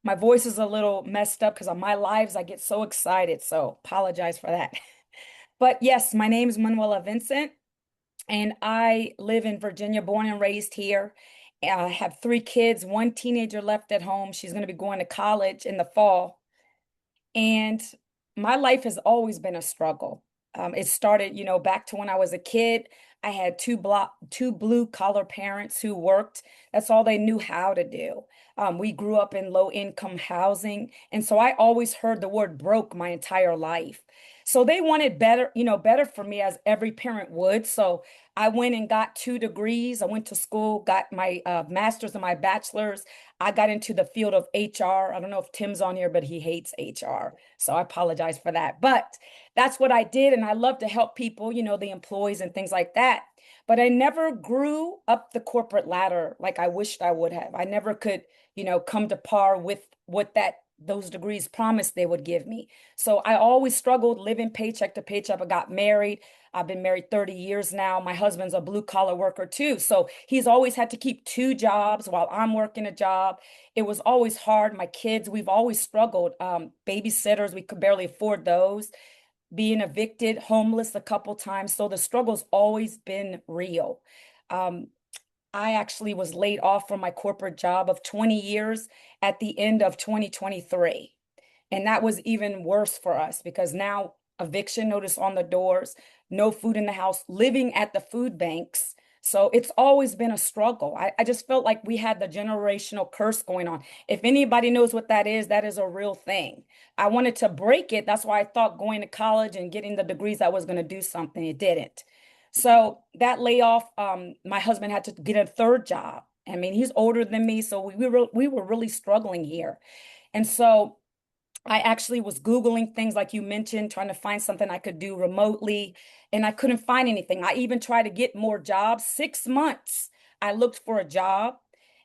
My voice is a little messed up because on my lives I get so excited, so apologize for that. But yes, my name is Manuela Vincent, and I live in Virginia, born and raised here. I have three kids, one teenager left at home. She's going to be going to college in the fall. And my life has always been a struggle. It started, back to when I was a kid. I had two blue collar parents who worked. That's all they knew how to do. We grew up in low income housing. And so I always heard the word broke my entire life. So they wanted better, better for me as every parent would. So I went and got 2 degrees. I went to school, got my master's and my bachelor's. I got into the field of HR. I don't know if Tim's on here, but he hates HR. So I apologize for that. But that's what I did. And I love to help people, the employees and things like that. But I never grew up the corporate ladder like I wished I would have. I never could, come to par with what those degrees promised they would give me. So I always struggled living paycheck to paycheck. I got married. I've been married 30 years now. My husband's a blue collar worker too. So he's always had to keep 2 jobs while I'm working a job. It was always hard. My kids, we've always struggled. Babysitters, we could barely afford those. Being evicted, homeless a couple times. So the struggle's always been real. Um, I actually was laid off from my corporate job of 20 years at the end of 2023. And that was even worse for us because now eviction notice on the doors, no food in the house, living at the food banks. So it's always been a struggle. I just felt like we had the generational curse going on. If anybody knows what that is a real thing. I wanted to break it. That's why I thought going to college and getting the degrees I was going to do something. It didn't. So that layoff, my husband had to get a third job. I mean, he's older than me, so we were really struggling here. And so I actually was Googling things like you mentioned, trying to find something I could do remotely, and I couldn't find anything. I even tried to get more jobs. 6 months, I looked for a job,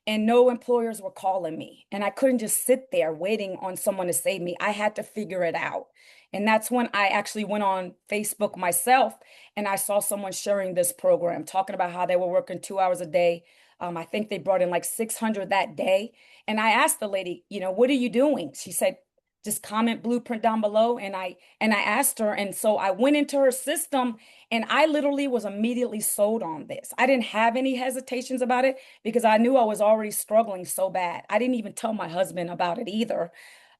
and no employers were calling me. And I couldn't just sit there waiting on someone to save me. I had to figure it out. And that's when I actually went on Facebook myself, and I saw someone sharing this program, talking about how they were working 2 hours a day. I think they brought in like 600 that day. And I asked the lady, what are you doing? She said, just comment blueprint down below. And I asked her. And so I went into her system and I literally was immediately sold on this. I didn't have any hesitations about it because I knew I was already struggling so bad. I didn't even tell my husband about it either.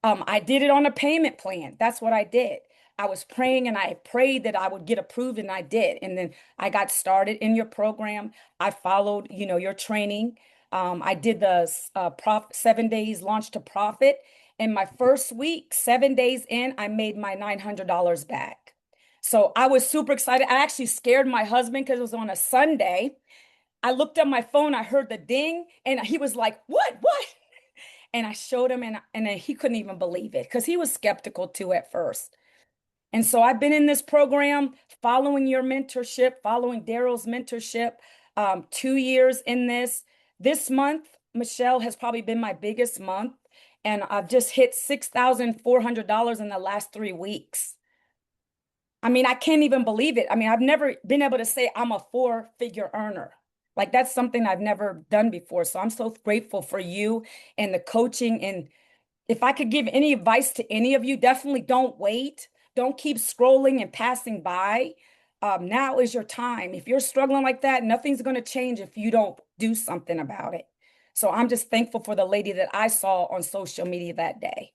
I did it on a payment plan. That's what I did. I was praying and I prayed that I would get approved and I did. And then I got started in your program. I followed, your training. I did the 7 days launch to profit. In my first week, 7 days in, I made my $900 back. So I was super excited. I actually scared my husband because it was on a Sunday. I looked at my phone, I heard the ding, and he was like, what? And I showed him, and he couldn't even believe it because he was skeptical too at first. And so I've been in this program following your mentorship, following Daryl's mentorship, 2 years in this. This month, Michelle, has probably been my biggest month. And I've just hit $6,400 in the last 3 weeks. I mean, I can't even believe it. I mean, I've never been able to say I'm a 4-figure earner. Like that's something I've never done before. So I'm so grateful for you and the coaching. And if I could give any advice to any of you, definitely don't wait. Don't keep scrolling and passing by. Now is your time. If you're struggling like that, nothing's going to change if you don't do something about it. So I'm just thankful for the lady that I saw on social media that day.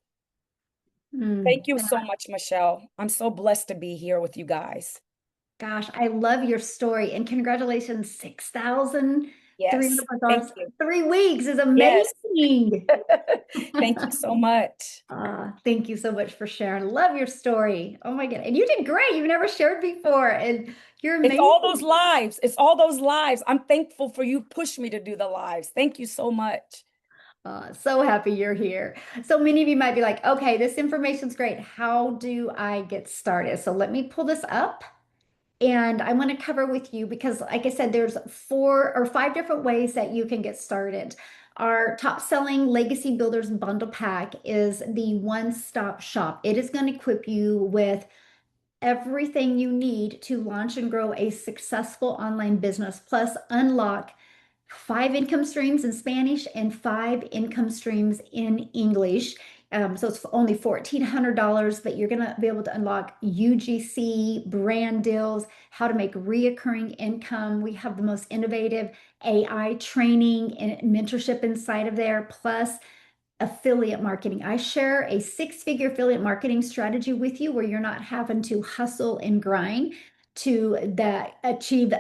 Thank you so much, Michelle. I'm so blessed to be here with you guys. Gosh, I love your story and congratulations, Yes, $6,300. thank you. 3 weeks is Yes. amazing. Thank you so much. Thank you so much for sharing. Love your story. Oh my God. And you did great. You've never shared before. And you're amazing. It's all those lives. It's all those lives. I'm thankful for you push me to do the lives. Thank you so much. So happy you're here. So many of you might be like, okay, this information's great. How do I get started? So let me pull this up. And I want to cover with you because, like I said, there's 4 or 5 different ways that you can get started. Our top selling Legacy Builders Bundle Pack is the one-stop shop. It is going to equip you with everything you need to launch and grow a successful online business, plus unlock 5 income streams in Spanish and 5 income streams in English. So it's only $1,400, but you're going to be able to unlock UGC, brand deals, how to make reoccurring income. We have the most innovative AI training and mentorship inside of there, plus affiliate marketing. I share a 6-figure affiliate marketing strategy with you where you're not having to hustle and grind to achieve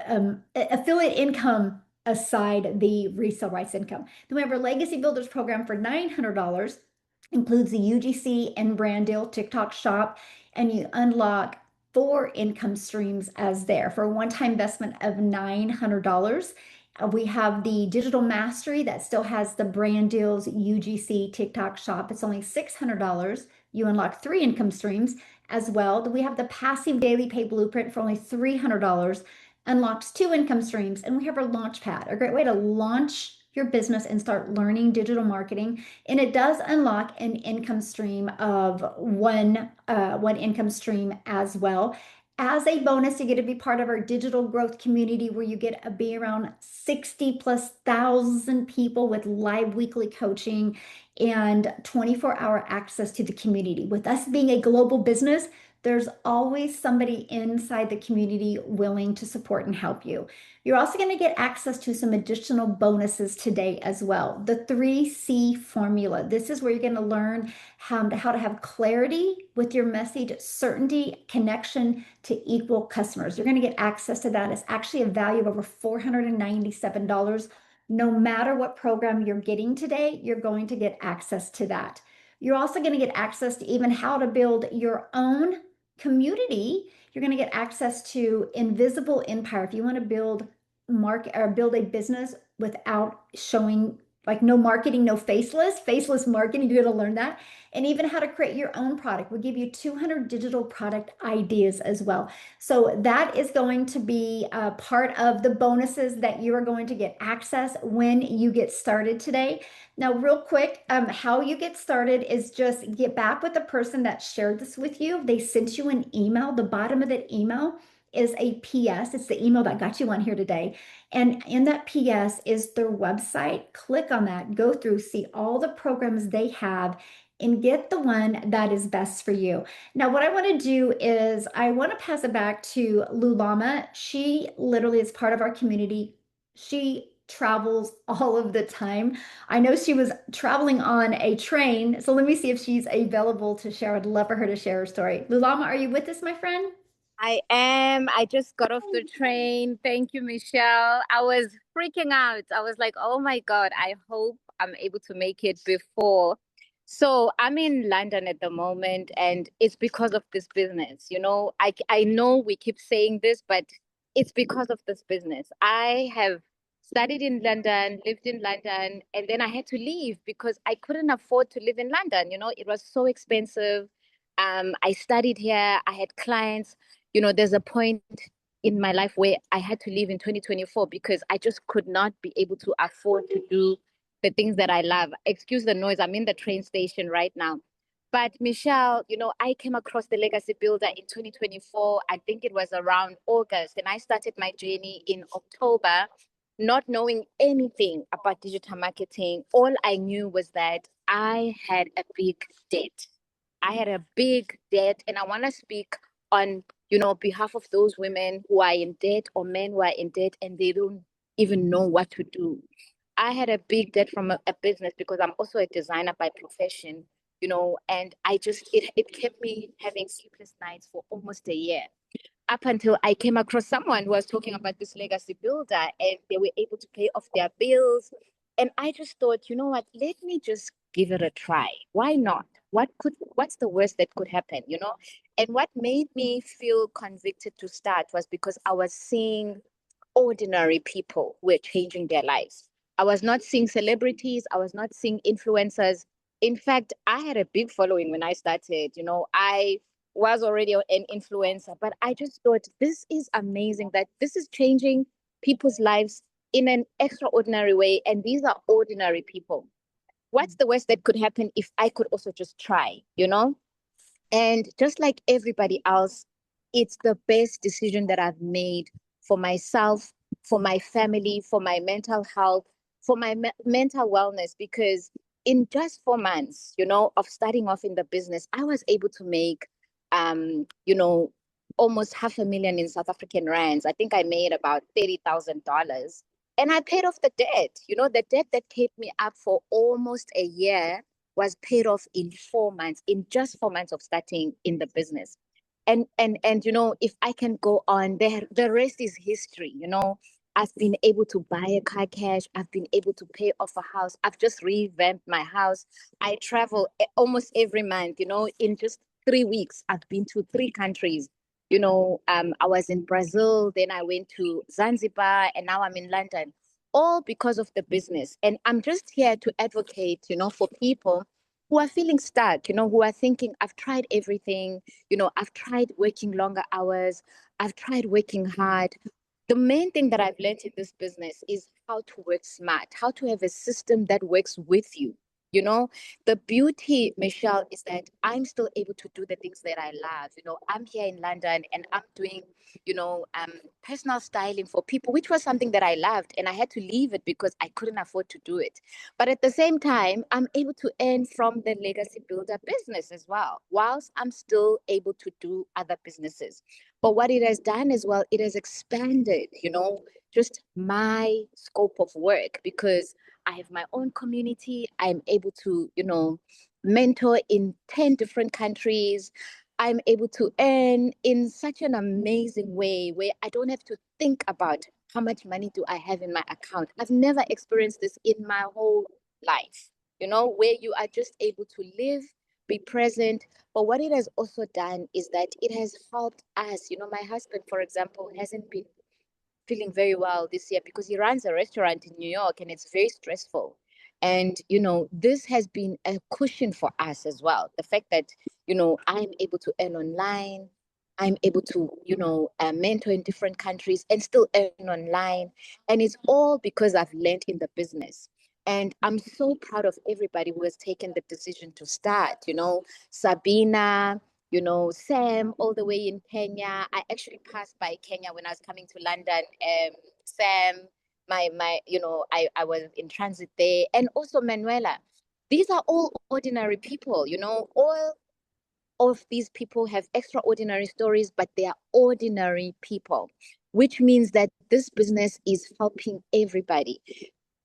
affiliate income aside the resale rights income. Then we have our Legacy Builders program for $900, includes the UGC and brand deal TikTok shop, and you unlock 4 income streams as there for a one-time investment of $900. We have the digital mastery that still has the brand deals, UGC, TikTok shop. It's only $600. You unlock 3 income streams as well. We have the passive daily pay blueprint for only $300, unlocks 2 income streams. And we have our launch pad, a great way to launch your business and start learning digital marketing. And it does unlock an income stream of one income stream as well. As a bonus, you get to be part of our digital growth community where you get to be around 60,000+ people with live weekly coaching and 24-hour access to the community. With us being a global business, there's always somebody inside the community willing to support and help you. You're also going to get access to some additional bonuses today as well. The 3C formula. This is where you're going to learn how to have clarity with your message, certainty, connection to equal customers. You're going to get access to that. It's actually a value of over $497. No matter what program you're getting today, you're going to get access to that. You're also going to get access to even how to build your own community. You're going to get access to Invisible Empire. If you want to build a business without showing, like, no marketing, no faceless marketing, you're going to learn that. And even how to create your own product. We'll give you 200 digital product ideas as well. So that is going to be a part of the bonuses that you are going to get access when you get started today. Now, real quick, how you get started is just get back with the person that shared this with you. They sent you an email. The bottom of that email is a PS. It's the email that got you on here today. And in that PS is their website. Click on that, go through, see all the programs they have, and get the one that is best for you. Now, what I want to do is I want to pass it back to Lulama. She literally is part of our community. She travels all of the time. I know she was traveling on a train, so let me see if she's available to share. I'd love for her to share her story. Lulama, are you with us, my friend? I am. I just got off the train. Thank you, Michelle. I was freaking out. I was like, oh my God, I hope I'm able to make it before. So I'm in London at the moment, and it's because of this business. I know we keep saying this, but it's because of this business. I have studied in London, lived in London, and then I had to leave because I couldn't afford to live in London. It was so expensive. I studied here. I had clients. There's a point in my life where I had to leave in 2024 because I just could not be able to afford to do the things that I love. Excuse the noise. I'm in the train station right now. But Michelle, I came across the Legacy Builder in 2024. I think it was around August, and I started my journey in October, not knowing anything about digital marketing. All I knew was that I had a big debt. I had a big debt, and I want to speak on, behalf of those women who are in debt or men who are in debt and they don't even know what to do. I had a big debt from a business because I'm also a designer by profession, and it kept me having sleepless nights for almost a year up until I came across someone who was talking about this legacy builder and they were able to pay off their bills. And I just thought, you know what, let me just give it a try. Why not? What's the worst that could happen? And what made me feel convicted to start was because I was seeing ordinary people who were changing their lives. I was not seeing celebrities, I was not seeing influencers. In fact, I had a big following when I started. I was already an influencer, but I just thought this is amazing that this is changing people's lives in an extraordinary way. And these are ordinary people. What's the worst that could happen if I could also just try? And just like everybody else, it's the best decision that I've made for myself, for my family, for my mental health, for my mental wellness, because in just 4 months, of starting off in the business, I was able to make, almost 500,000 in South African rands. I think I made about $30,000. And I paid off the debt. The debt that kept me up for almost a year was paid off in 4 months, in just 4 months of starting in the business. And if I can go on, the rest is history. I've been able to buy a car cash. I've been able to pay off a house. I've just revamped my house. I travel almost every month. In just 3 weeks, I've been to 3 countries. I was in Brazil, then I went to Zanzibar, and now I'm in London, all because of the business. And I'm just here to advocate, for people who are feeling stuck, who are thinking, I've tried everything, I've tried working longer hours, I've tried working hard. The main thing that I've learned in this business is how to work smart, how to have a system that works with you. The beauty, Michelle, is that I'm still able to do the things that I love. I'm here in London and I'm doing, personal styling for people, which was something that I loved. And I had to leave it because I couldn't afford to do it. But at the same time, I'm able to earn from the Legacy Builder business as well, whilst I'm still able to do other businesses. But what it has done as well, it has expanded, just my scope of work, because I have my own community. I'm able to, mentor in 10 different countries. I'm able to earn in such an amazing way where I don't have to think about how much money do I have in my account. I've never experienced this in my whole life, where you are just able to live, be present. But what it has also done is that it has helped us. My husband, for example, hasn't been feeling very well this year because he runs a restaurant in New York and it's very stressful. And, this has been a cushion for us as well. The fact that, I'm able to earn online, I'm able to, mentor in different countries and still earn online. And it's all because I've learned in the business. And I'm so proud of everybody who has taken the decision to start, Sabina, Sam, all the way in Kenya. I actually passed by Kenya when I was coming to London. Sam, I was in transit there, and also Manuela. These are all ordinary people, you know, all of these people have extraordinary stories, but they are ordinary people, which means that this business is helping everybody.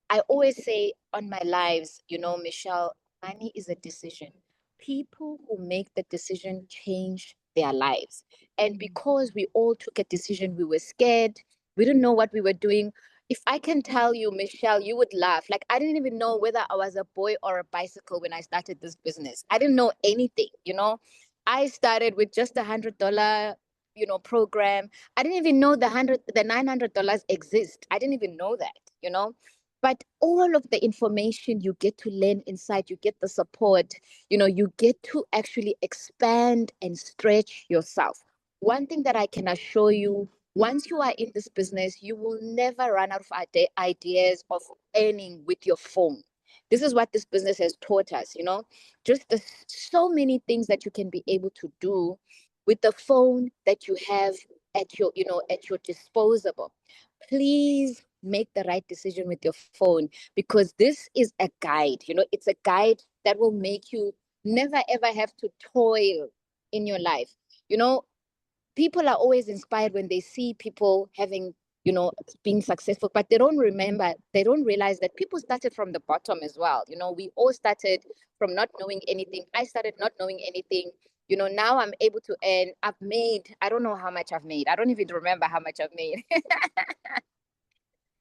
I always say on my lives, you know, Michelle, money is a decision. People who make the decision change their lives. And because we all took a decision, we were scared, we didn't know what we were doing. If I can tell you, Michelle, you would laugh. Like, I didn't even know whether I was a boy or a bicycle when I started this business. I didn't know anything, you know. I started with just $100, you know, program. I didn't even know the $900 exist. I didn't even know that, you know. But all of the information you get to learn inside, you get the support, you know, you get to actually expand and stretch yourself. One thing that I can assure you, once you are in this business, you will never run out of ideas of earning with your phone. This is what this business has taught us, you know, just the so many things that you can be able to do with the phone that you have at your, you know, at your disposal. Please make the right decision with your phone, because this is a guide, you know, it's a guide that will make you never ever have to toil in your life. You know, people are always inspired when they see people having, you know, being successful, but they don't remember, they don't realize that people started from the bottom as well. You know, we all started from not knowing anything. I started not knowing anything. You know, now I'm able to earn. I've made, I don't know how much I've made. I don't even remember how much I've made.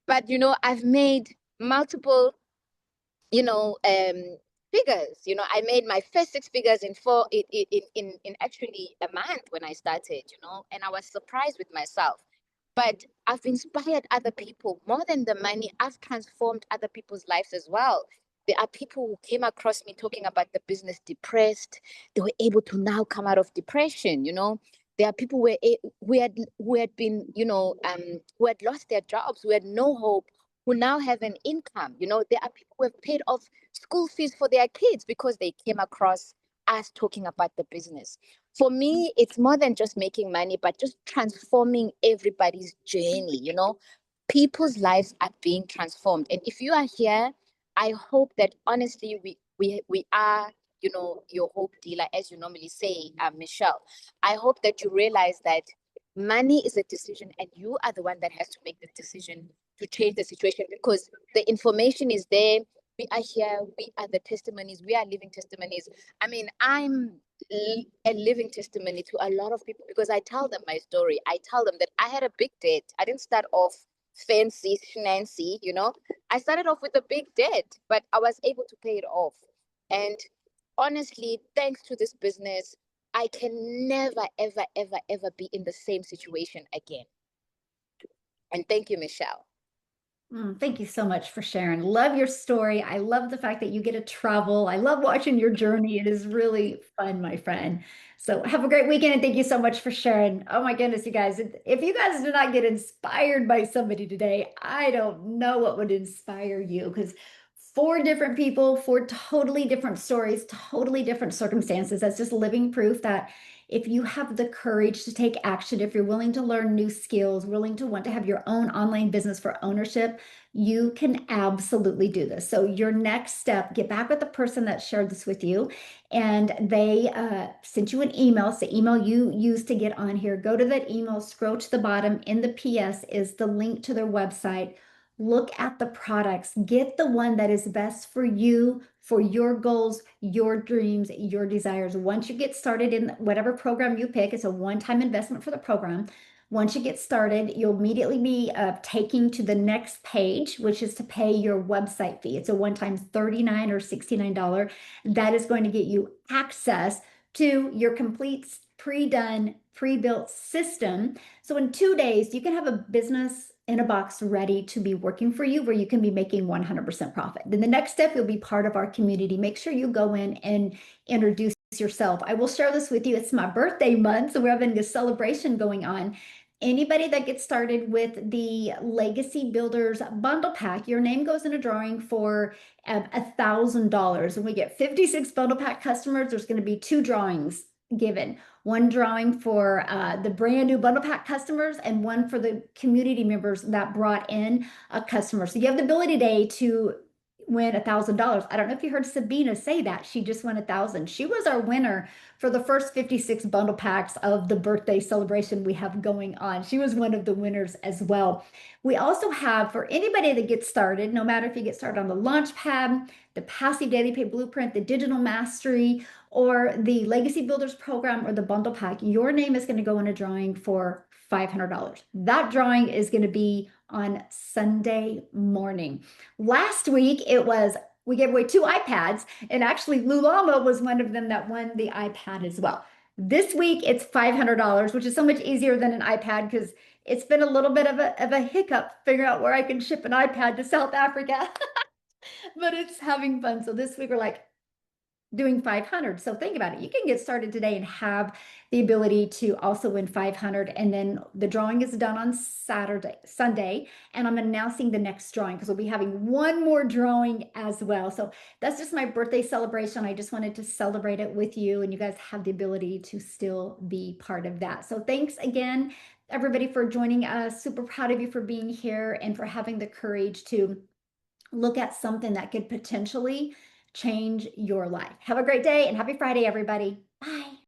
But, you know, I've made multiple, you know, figures. You know, I made my first six figures in actually a month when I started, you know, and I was surprised with myself. But I've inspired other people more than the money. I've transformed other people's lives as well. There are people who came across me talking about the business depressed. They were able to now come out of depression, you know. There are people who had been, you know, who had lost their jobs, who had no hope, who now have an income. You know, there are people who have paid off school fees for their kids because they came across us talking about the business. For me, it's more than just making money, but just transforming everybody's journey. You know, people's lives are being transformed. And if you are here, I hope that honestly, we are, you know, your hope dealer, as you normally say, Michelle. I hope that you realize that money is a decision, and you are the one that has to make the decision to change the situation, because the information is there. We are here. We are the testimonies. We are living testimonies. I mean, I'm a living testimony to a lot of people, because I tell them my story. I tell them that I had a big debt. I didn't start off fancy, schmancy, you know. I started off with a big debt, but I was able to pay it off. And honestly, thanks to this business, I can never, ever, ever, ever be in the same situation again. And thank you, Michelle. Thank you so much for sharing. Love your story. I love the fact that you get to travel. I love watching your journey. It is really fun, my friend. So have a great weekend, and thank you so much for sharing. Oh my goodness, you guys. If you guys did not get inspired by somebody today, I don't know what would inspire you, because four different people, four totally different stories, totally different circumstances. That's just living proof that if you have the courage to take action, if you're willing to learn new skills, willing to want to have your own online business for ownership, you can absolutely do this. So your next step, get back with the person that shared this with you, and they sent you an email. It's the email you used to get on here. Go to that email, scroll to the bottom. In the PS is the link to their website. Look at the products. Get the one that is best for you, for your goals, your dreams, your desires. Once you get started in whatever program you pick, it's a one-time investment for the program. Once you get started, you'll immediately be taking to the next page, which is to pay your website fee. It's a one-time $39 or $69. That is going to get you access to your complete pre-done, pre-built system. So in 2 days, you can have a business in a box ready to be working for you, where you can be making 100% profit. Then the next step, you'll be part of our community. Make sure you go in and introduce yourself. I will share this with you. It's my birthday month, so we're having a celebration going on. Anybody that gets started with the Legacy Builders bundle pack, your name goes in a drawing for $1,000. When we get 56 bundle pack customers, there's going to be 2 drawings given. One drawing for the brand new bundle pack customers, and one for the community members that brought in a customer. So you have the ability today to win $1,000. I don't know if you heard Sabina say that. She just won 1,000. She was our winner for the first 56 bundle packs of the birthday celebration we have going on. She was one of the winners as well. We also have, for anybody that gets started, no matter if you get started on the Launchpad, the Passive Daily Pay Blueprint, the Digital Mastery, or the Legacy Builders Program, or the bundle pack, your name is going to go in a drawing for $500. That drawing is going to be on Sunday morning. Last week, we gave away 2 iPads, and actually Lulama was one of them that won the iPad as well. This week, it's $500, which is so much easier than an iPad because it's been a little bit of a hiccup figuring out where I can ship an iPad to South Africa, but it's having fun. So this week, we're like, doing 500. So think about it. You can get started today and have the ability to also win 500. And then the drawing is done on Sunday, and I'm announcing the next drawing because we'll be having one more drawing as well. So that's just my birthday celebration. I just wanted to celebrate it with you, and you guys have the ability to still be part of that. So thanks again, everybody, for joining us. Super proud of you for being here and for having the courage to look at something that could potentially change your life. Have a great day and happy Friday, everybody. Bye.